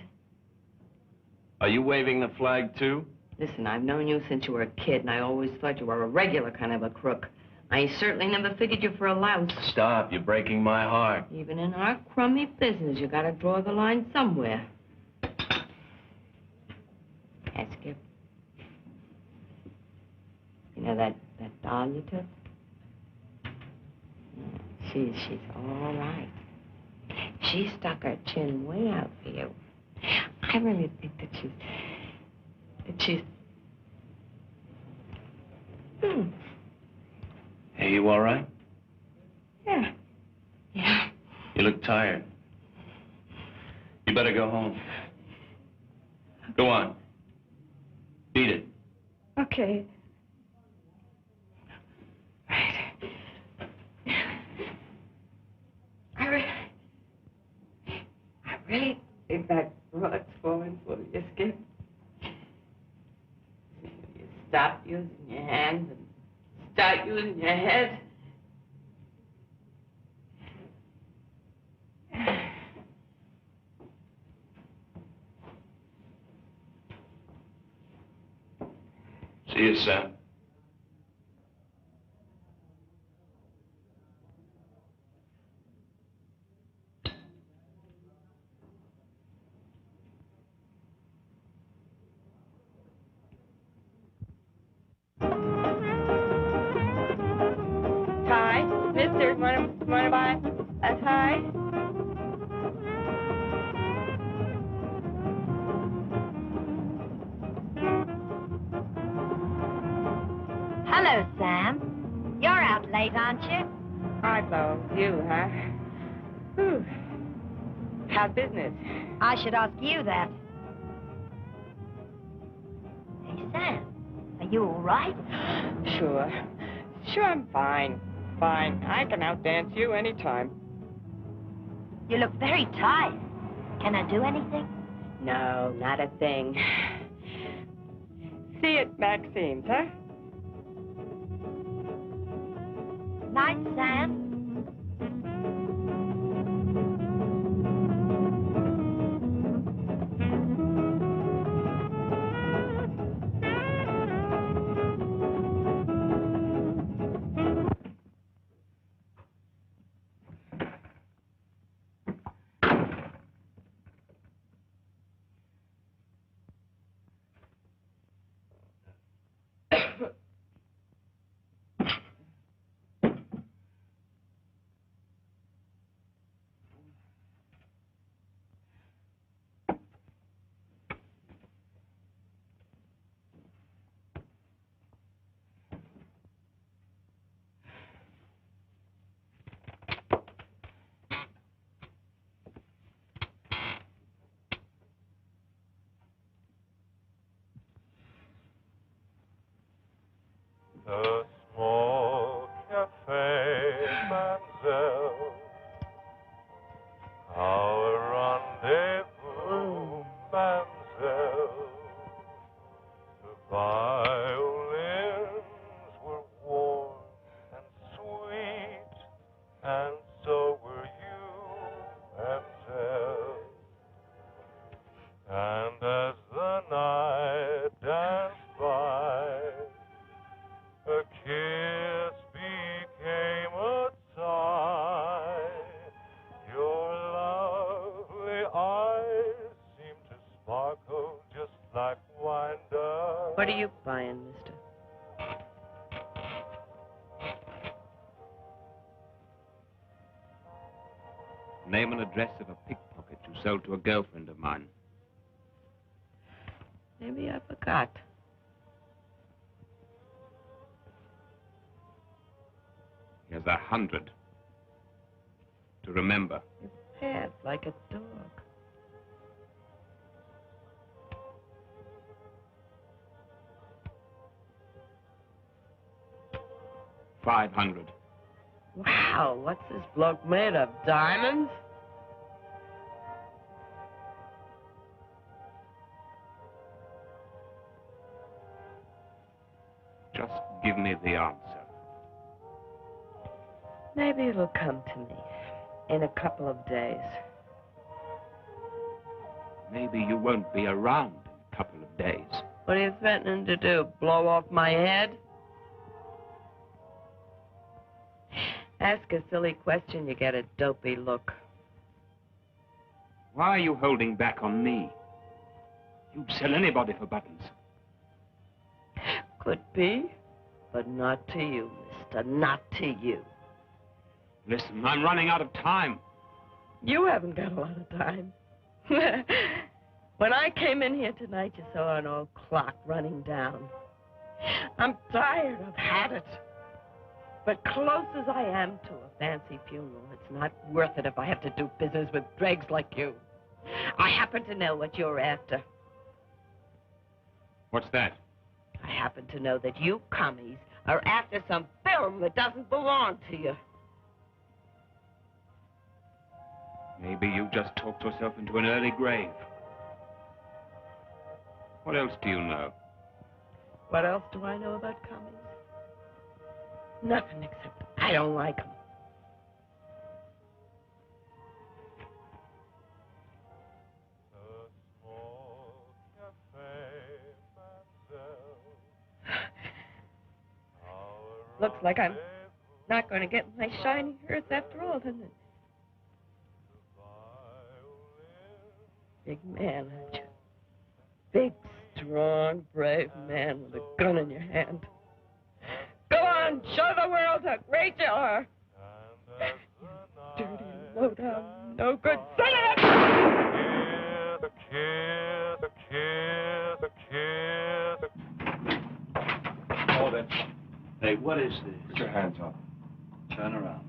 Are you waving the flag, too? Listen, I've known you since you were a kid, and I always thought you were a regular kind of a crook. I certainly never figured you for a louse. Stop. You're breaking my heart. Even in our crummy business, you gotta draw the line somewhere. Hey, Skip. You know that doll you took? She's all right. She stuck her chin way out for you. I really think that she's... Hey, you all right? Yeah. Yeah. You look tired. You better go home. Go on. Beat it. Okay. Right. really think that blood's falling full of your skin? You stop using your hands and start using your head. See you, Sam. Ty, mister, wanna buy a tie? Hello, Sam. You're out late, aren't you? I blow you, huh? Whew. How's business? I should ask you that. Hey, Sam, are you all right? Sure. Sure, I'm fine. Fine. I can outdance you anytime. You look very tired. Can I do anything? No, not a thing. See you at Maxine's, huh? Night, Sam. The small cafe, mademoiselle. Our rendezvous, mademoiselle. The violins were warm and sweet, and so were you, mademoiselle. And as the night danced by, a kiss became a sigh. Your lovely eyes seemed to sparkle just like wine does. What are you buying, mister? Name and address of a pickpocket you sold to a girlfriend of mine. Maybe I forgot. Here's 100. To remember. Your pad like a dog. $500. Wow, what's this bloke made of? Diamonds? Just give me the answer. Maybe it'll come to me in a couple of days. Maybe you won't be around in a couple of days. What are you threatening to do? Blow off my head? Ask a silly question, you get a dopey look. Why are you holding back on me? You'd sell anybody for buttons. Could be, but not to you, mister. Not to you. Listen, I'm running out of time. You haven't got a lot of time. When I came in here tonight, you saw an old clock running down. I'm tired. I've had it. But close as I am to a fancy funeral, it's not worth it if I have to do business with dregs like you. I happen to know what you're after. What's that? I happen to know that you commies are after some film that doesn't belong to you. Maybe you just talked yourself into an early grave. What else do you know? What else do I know about commies? Nothing except I don't like them. Looks like I'm not going to get my shiny earth after all, doesn't it? Big man, aren't you? Big, strong, brave man with a gun in your hand. Go on, show the world how great you are. You dirty, low-down, no good son of a... Hold it. Hey, what is this? Put your hands up. Turn around.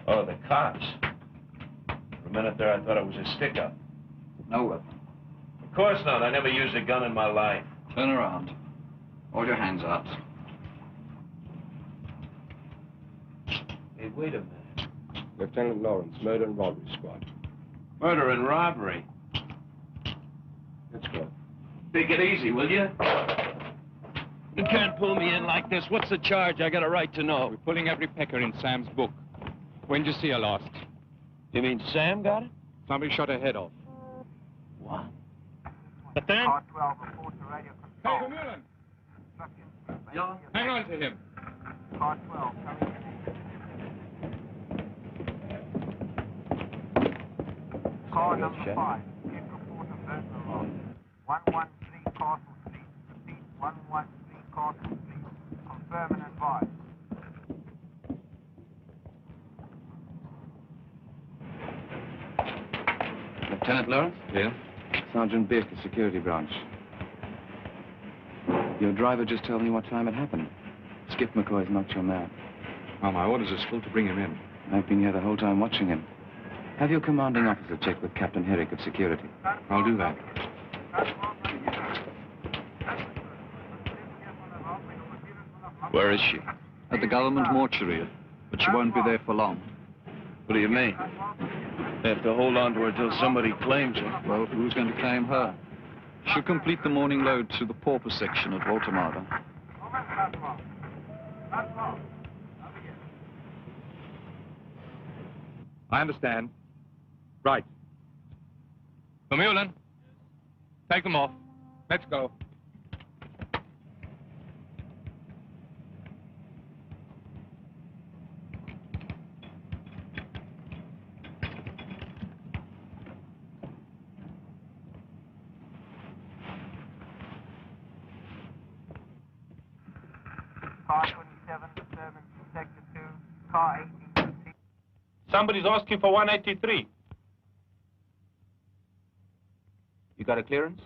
Oh, the cops. For a minute there, I thought it was a stick-up. No weapon. Of course not. I never used a gun in my life. Turn around. Hold your hands out. Hey, wait a minute. Lieutenant Lawrence, murder and robbery squad. Murder and robbery. Let's go. Take it easy, will you? You can't pull me in like this. What's the charge? I got a right to know. We're pulling every pecker in Sam's book. When'd you see her last? You mean Sam got it? Somebody shot her head off. What? Lieutenant? Car 12, report to radio Hey, control. Vermeulen! Yeah? Hang on to him. Car 12, coming in. Car number 5, chief report of burglar alarm. 113 Castle Street. Repeat, 113 Castle Street. Confirm and advise. Lieutenant Lawrence? Yeah? Sergeant Birk, the security branch. Your driver just told me what time it happened. Skip McCoy's knocked your man. Oh, my orders are still to bring him in. I've been here the whole time watching him. Have your commanding officer check with Captain Herrick of security. I'll do that. Where is she? At the government mortuary, but she won't be there for long. What do you mean? They have to hold on to her till somebody claims her. Well, who's going to claim her? She'll complete the morning load to the pauper section at Waltermada. I understand. Right. Vermeulen, take them off. Let's go. Car 27, disturbance in sector 2. Car 18, proceed. Somebody's asking for 183. You got a clearance?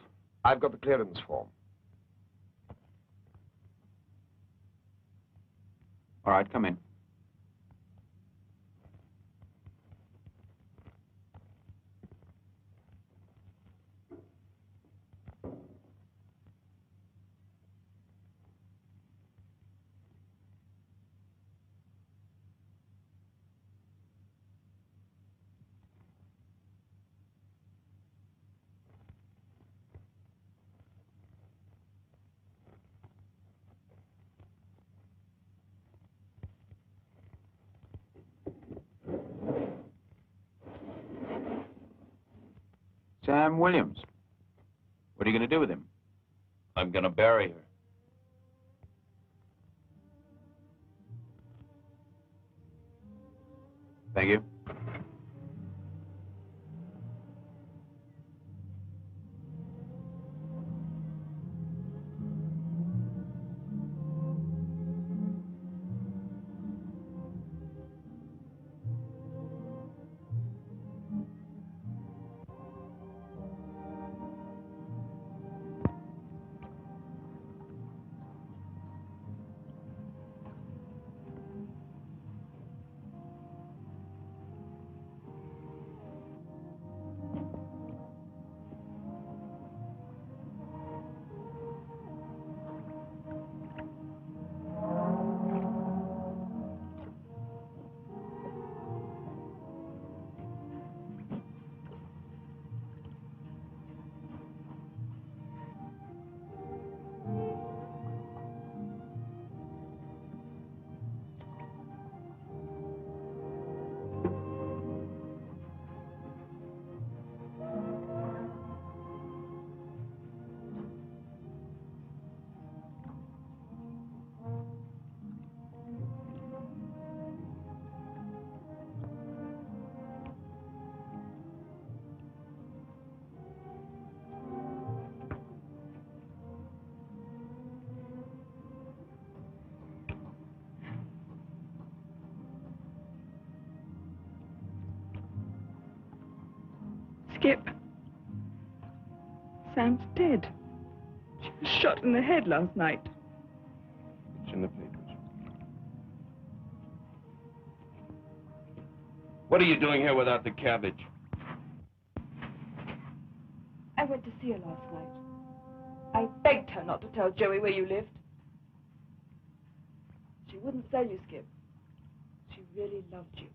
I've got the clearance form. All right, come in. Sam Williams. What are you going to do with him? I'm gonna bury her. Thank you. Skip. Sam's dead. She was shot in the head last night. It's in the papers. What are you doing here without the cabbage? I went to see her last night. I begged her not to tell Joey where you lived. She wouldn't tell you, Skip. She really loved you.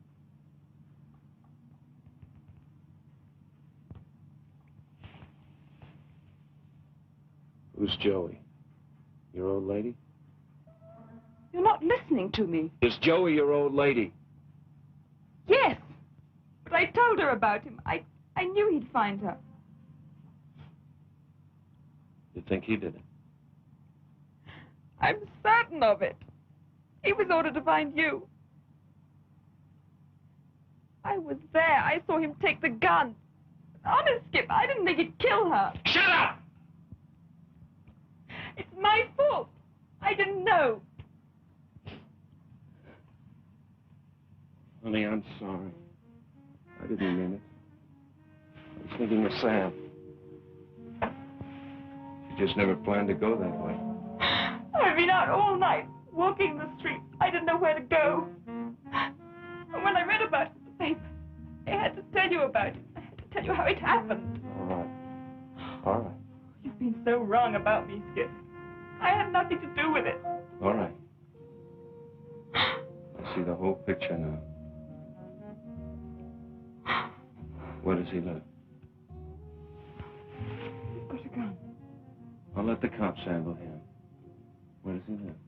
Who's Joey? Your old lady? You're not listening to me. Is Joey your old lady? Yes, but I told her about him. I knew he'd find her. You think he did it? I'm certain of it. He was ordered to find you. I was there. I saw him take the gun. Honest, Skip, I didn't think he'd kill her. Shut up! It's my fault. I didn't know. Honey, I'm sorry. I didn't mean it. I was thinking of Sam. She just never planned to go that way. I've been out all night, walking the street. I didn't know where to go. And when I read about it in the paper, I had to tell you about it. I had to tell you how it happened. All right. All right. You've been so wrong about me, Skip. I had nothing to do with it. All right. I see the whole picture now. Where does he live? You've got a gun. I'll let the cops handle him. Where does he live? –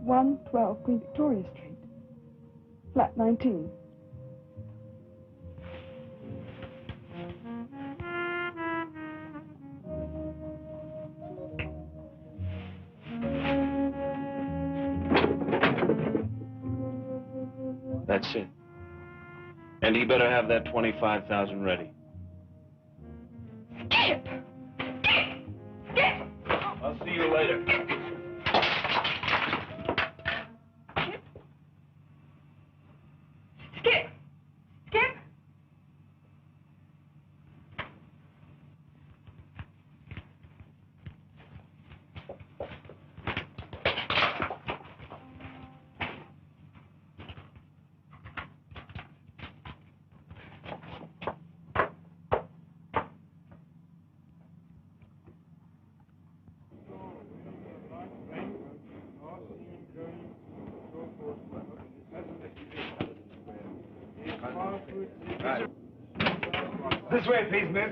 112 Queen Victoria Street. Flat 19. That's it. And he better have that 25,000 ready. Skip! Skip! Skip! I'll see you later. Skip! Skip! This way, please, miss.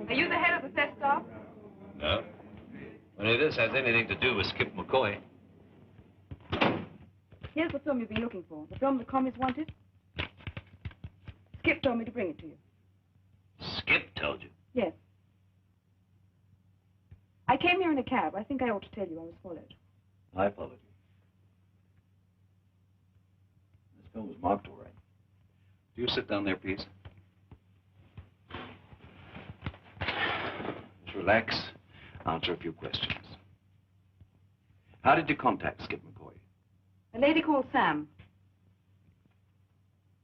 Are you the head of the theft staff? No. Only this has anything to do with Skip McCoy. Here's the film you've been looking for. The film the commies wanted. Skip told me to bring it to you. Skip told you? Yes. I came here in a cab. I think I ought to tell you I was followed. I followed you. This film was marked all right. Do you sit down there, please? Just relax. Answer a few questions. How did you contact Skip McCoy? A lady called Sam.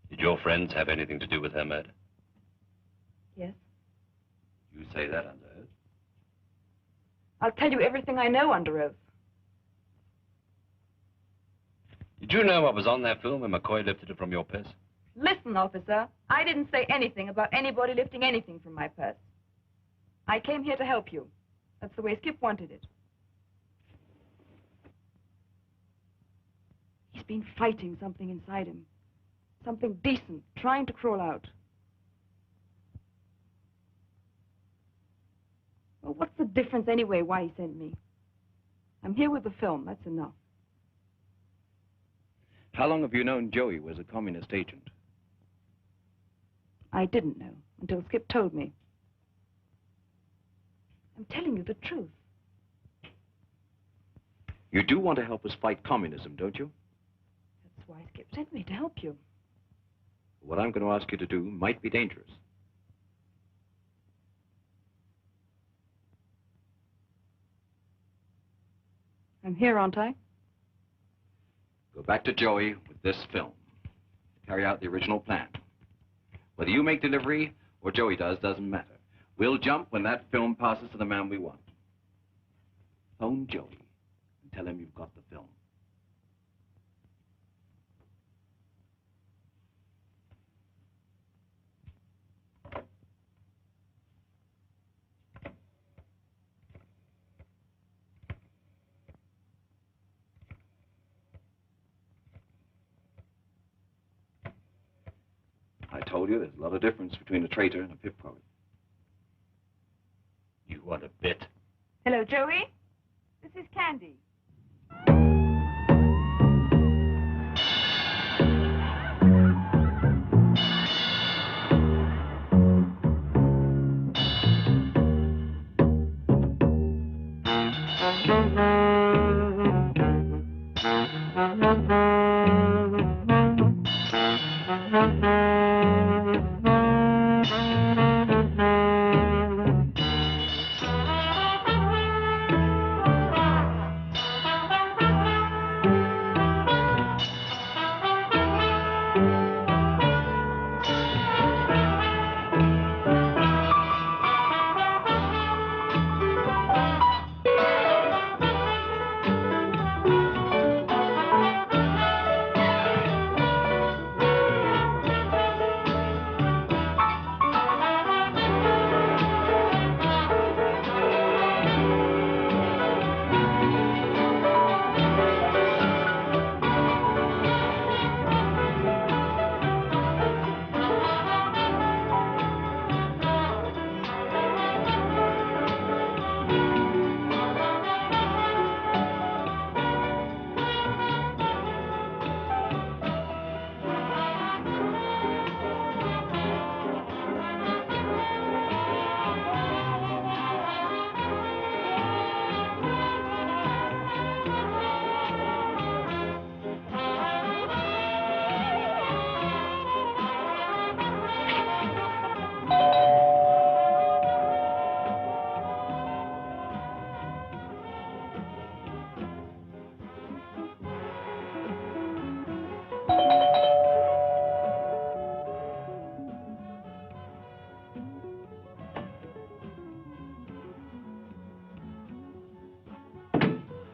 Did your friends have anything to do with her murder? Yes. You say that under oath? I'll tell you everything I know under oath. Did you know what was on that film when McCoy lifted it from your purse? Listen, officer, I didn't say anything about anybody lifting anything from my purse. I came here to help you. That's the way Skip wanted it. He's been fighting something inside him. Something decent, trying to crawl out. Well, what's the difference anyway why he sent me? I'm here with the film, that's enough. How long have you known Joey was a communist agent? I didn't know until Skip told me. I'm telling you the truth. You do want to help us fight communism, don't you? That's why Skip sent me, to help you. What I'm going to ask you to do might be dangerous. I'm here, aren't I? Go back to Joey with this film. Carry out the original plan. Whether you make delivery or Joey doesn't matter. We'll jump when that film passes to the man we want. Phone Joey and tell him you've got the film. I told you there's a lot of difference between a traitor and a pip poet. You want a bit? Hello, Joey. This is Candy.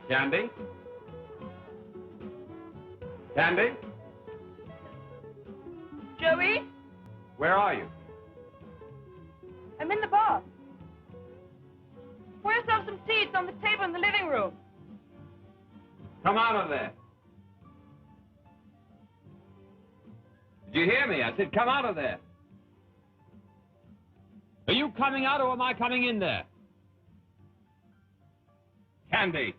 Candy? Candy? Joey, Where are you? I'm in the bar. Pour yourself some tea. It's on the table in the living room. Come out of there. Did you hear me? I said come out of there. Are you coming out or am I coming in there? Candy.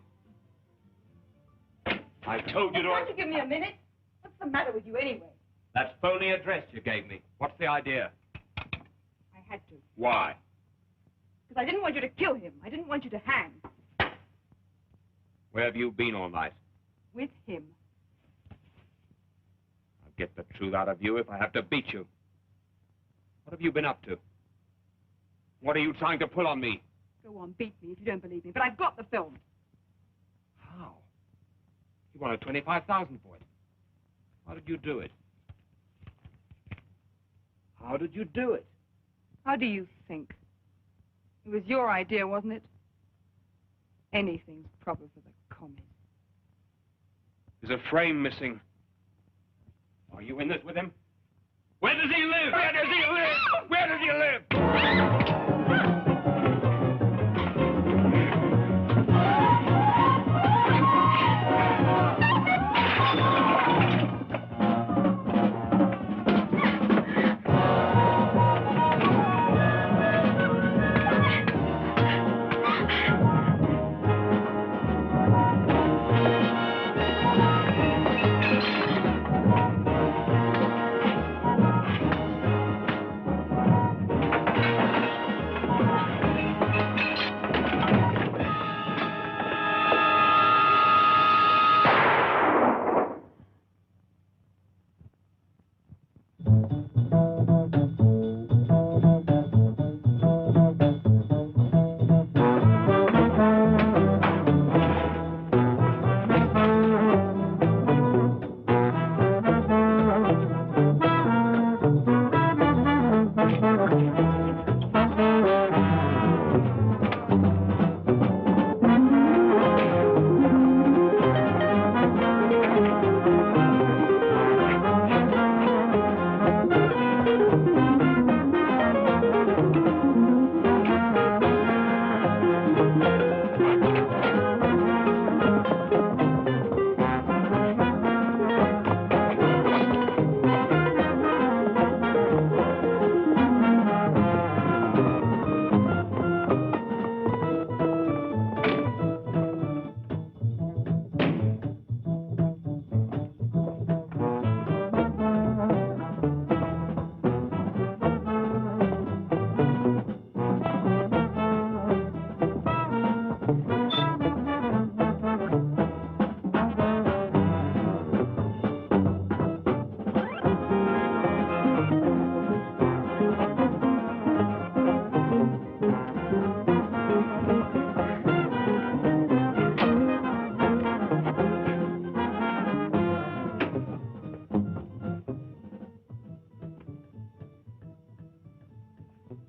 I told you to... Why don't you give me a minute? What's the matter with you anyway? That phony address you gave me. What's the idea? I had to. Why? Because I didn't want you to kill him. I didn't want you to hang. Where have you been all night? With him. I'll get the truth out of you if I have to beat you. What have you been up to? What are you trying to pull on me? Go on, beat me if you don't believe me. But I've got the film. How? You wanted $25,000 for it. How did you do it? How did you do it? How do you think? It was your idea, wasn't it? Anything's proper for the commies. There's a frame missing. Are you in this with him? Where does he live? Where does he live? Where does he live?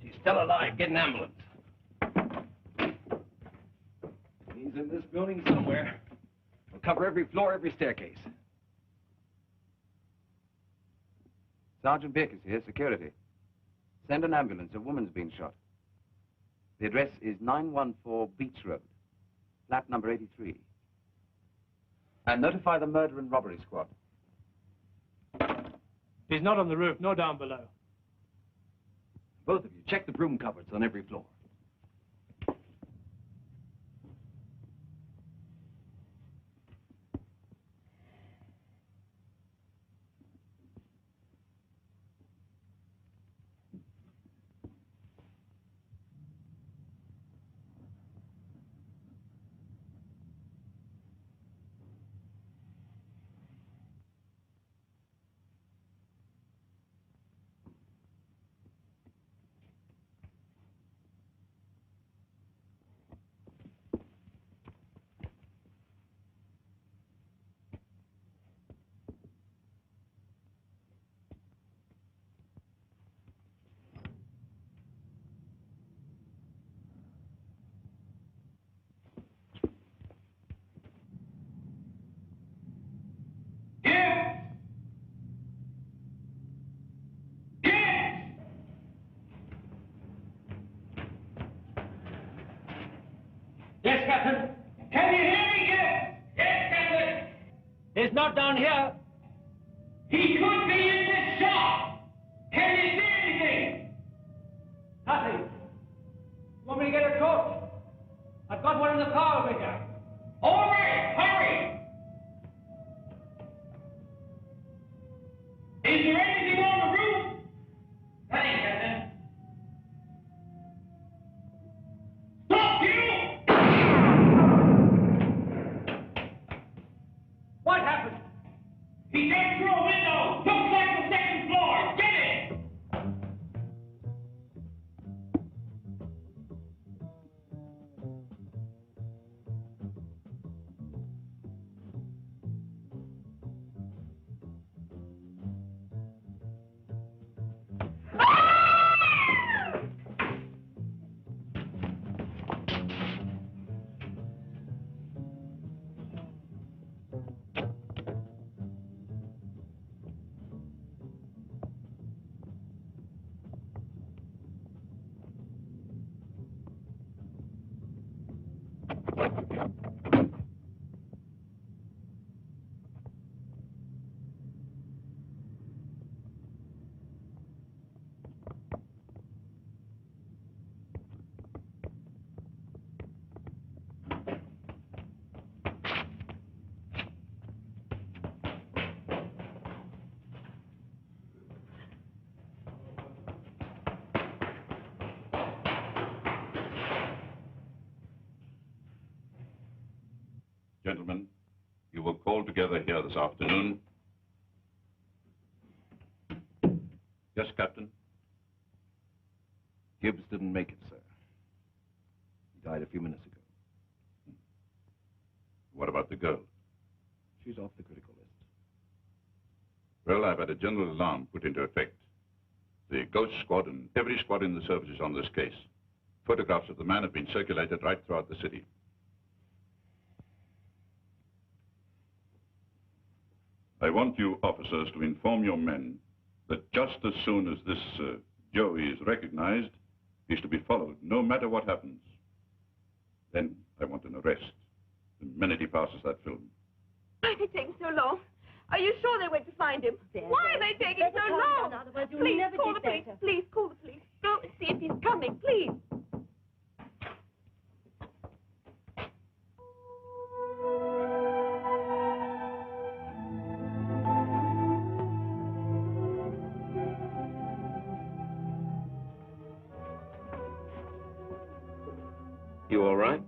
She's still alive. Get an ambulance. He's in this building somewhere. We'll cover every floor, every staircase. Sergeant Beckers here, security. Send an ambulance. A woman's been shot. The address is 914 Beach Road, flat number 83. And notify the murder and robbery squad. He's not on the roof, nor down below. Both of you, check the broom cupboards on every floor. Yes, Captain. Can you hear me, Gibbs? Yes, Captain. He's not down here. He could be in this shop. Can you see anything? Nothing. Want me to get a torch? I've got one in the car over here. All right, hurry. Is there anything on the roof? Nothing, Captain. Stop, you! What happened? He came through a window. Looks like the second floor. Get it! Gentlemen, you were called together here this afternoon. Yes, Captain? Gibbs didn't make it, sir. He died a few minutes ago. What about the girl? She's off the critical list. Well, I've had a general alarm put into effect. The Ghost Squad and every squad in the service is on this case. Photographs of the man have been circulated right throughout the city. I want you officers to inform your men that just as soon as this Joey is recognized, he's to be followed, no matter what happens. Then I want an arrest the minute he passes that film. Why are they taking so long? Are you sure they went to find him? Why are they taking so long? Please call the police. Please call the police. Go and see if he's coming, please. You all right?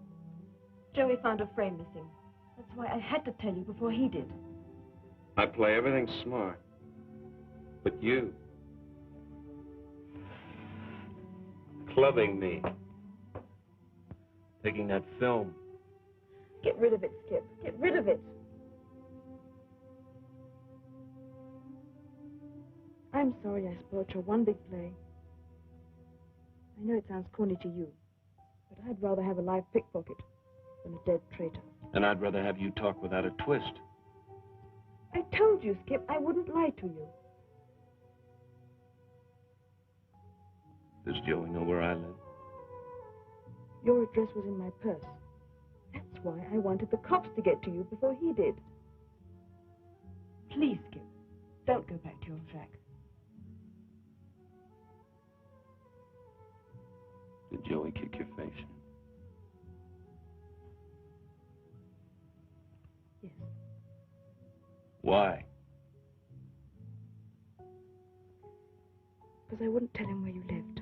Joey found a frame missing. That's why I had to tell you before he did. I play everything smart. But you... clubbing me. Taking that film. Get rid of it, Skip. Get rid of it. I'm sorry I spoiled your one big play. I know it sounds corny to you, but I'd rather have a live pickpocket than a dead traitor. And I'd rather have you talk without a twist. I told you, Skip, I wouldn't lie to you. Does Joey know where I live? Your address was in my purse. That's why I wanted the cops to get to you before he did. Please, Skip, don't go back to your shack. Did Joey kick your face in? Yes. Why? Because I wouldn't tell him where you lived.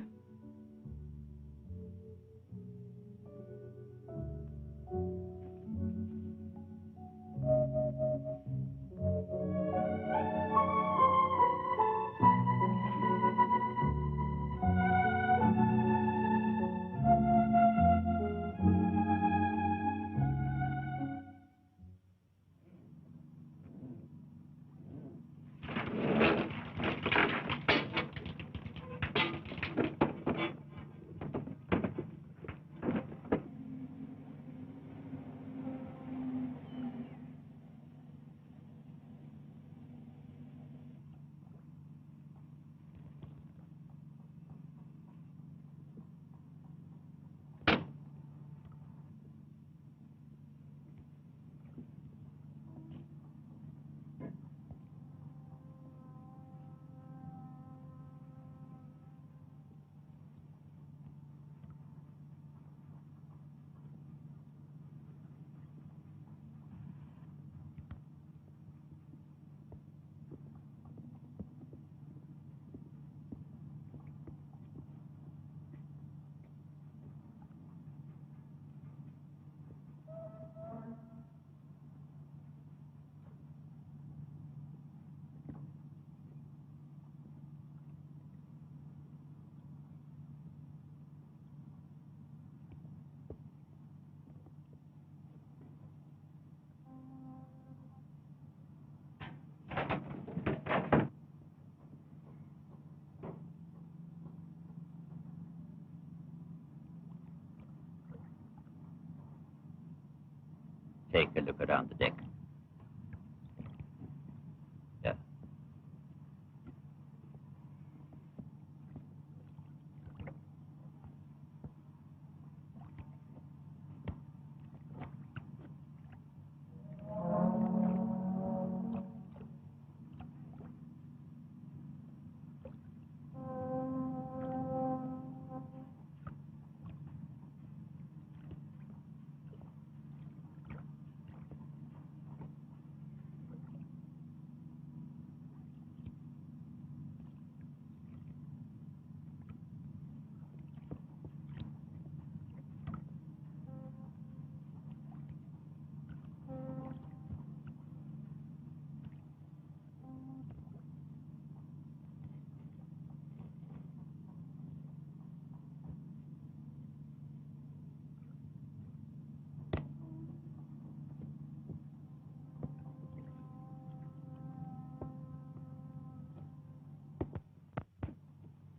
Take a look around the deck. Yeah.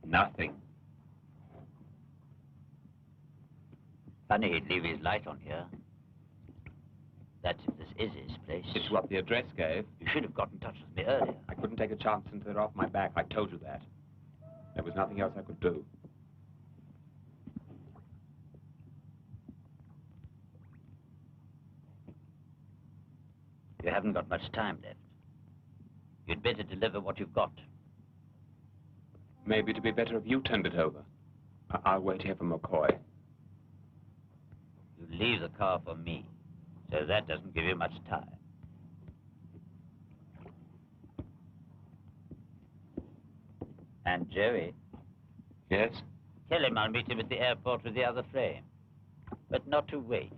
Nothing. Funny he'd leave his light on here. That's if this is his place. It's what the address gave. You should have got in touch with me earlier. I couldn't take a chance until they're off my back. I told you that. There was nothing else I could do. You haven't got much time left. You'd better deliver what you've got. Maybe it'd be better if you turned it over. I'll wait here for McCoy. You leave the car for me, so that doesn't give you much time. And Joey? Yes? Tell him I'll meet him at the airport with the other frame. But not to wait.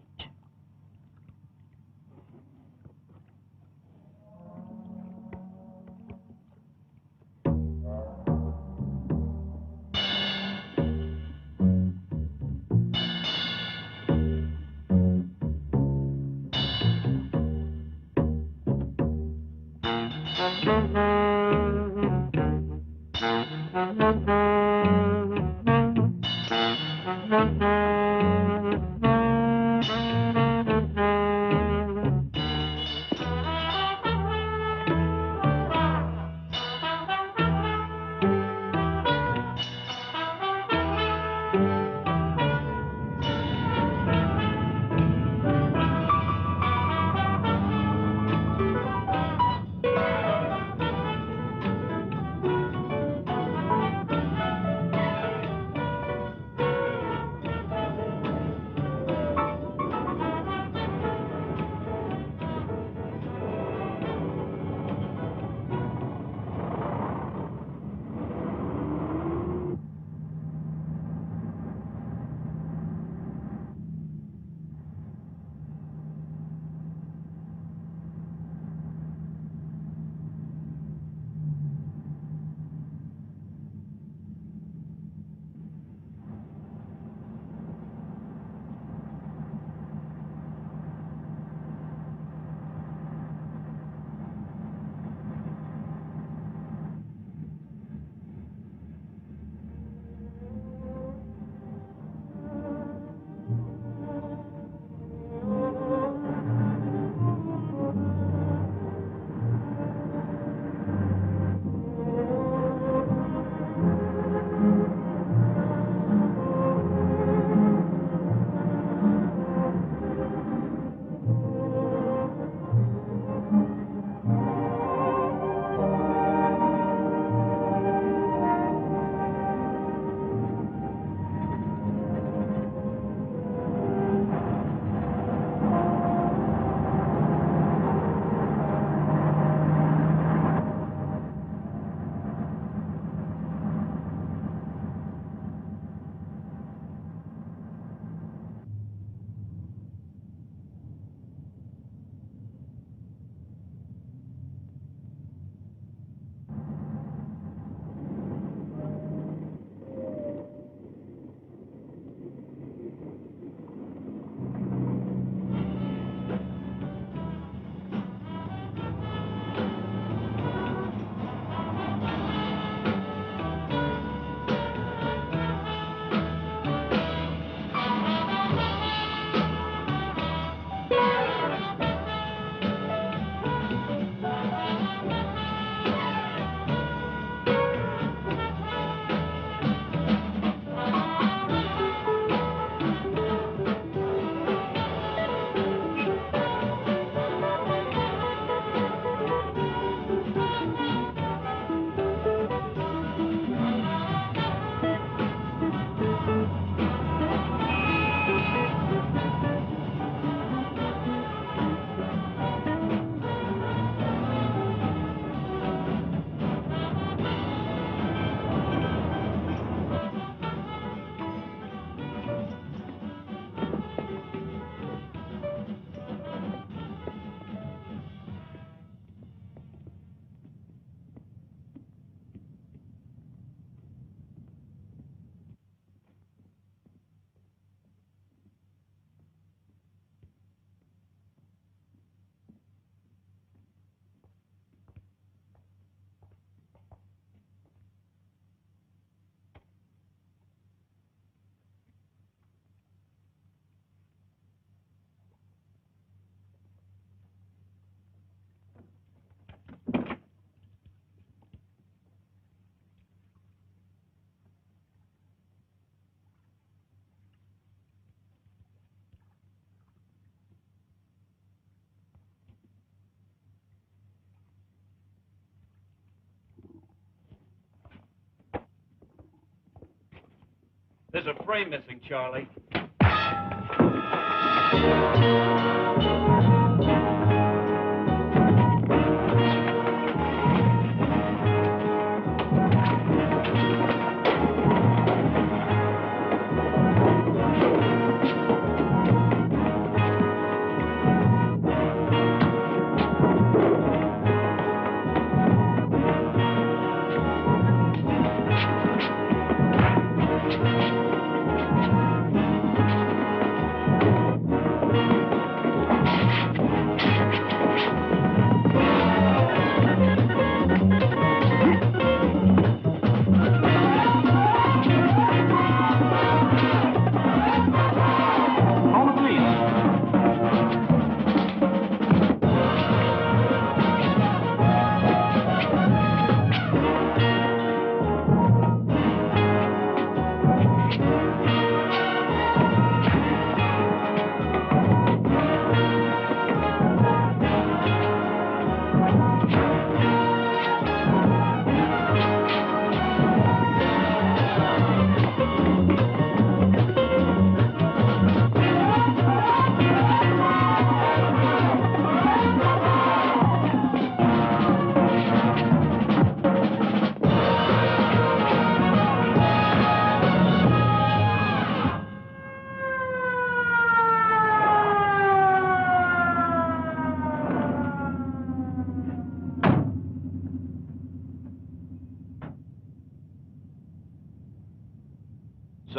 There's a frame missing, Charlie.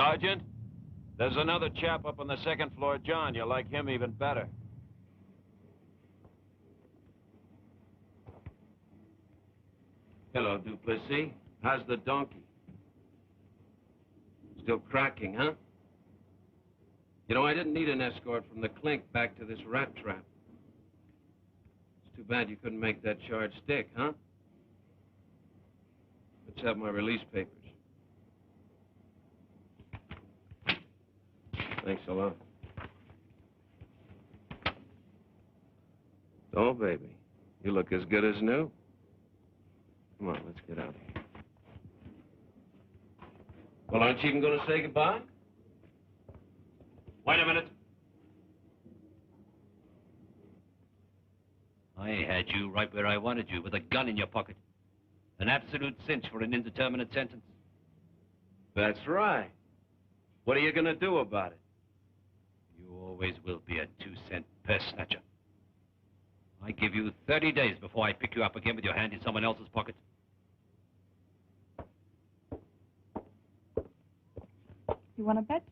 Sergeant, there's another chap up on the second floor, John. You'll like him even better. Hello, Duplessis. How's the donkey? Still cracking, huh? You know, I didn't need an escort from the clink back to this rat trap. It's too bad you couldn't make that charge stick, huh? Let's have my release papers. Thanks a lot. Oh, baby, you look as good as new. Come on, let's get out of here. Well, aren't you even going to say goodbye? Wait a minute. I had you right where I wanted you, with a gun in your pocket. An absolute cinch for an indeterminate sentence. That's right. What are you going to do about it? You always will be a 2-cent purse snatcher. I give you 30 days before I pick you up again with your hand in someone else's pocket. You want to bet?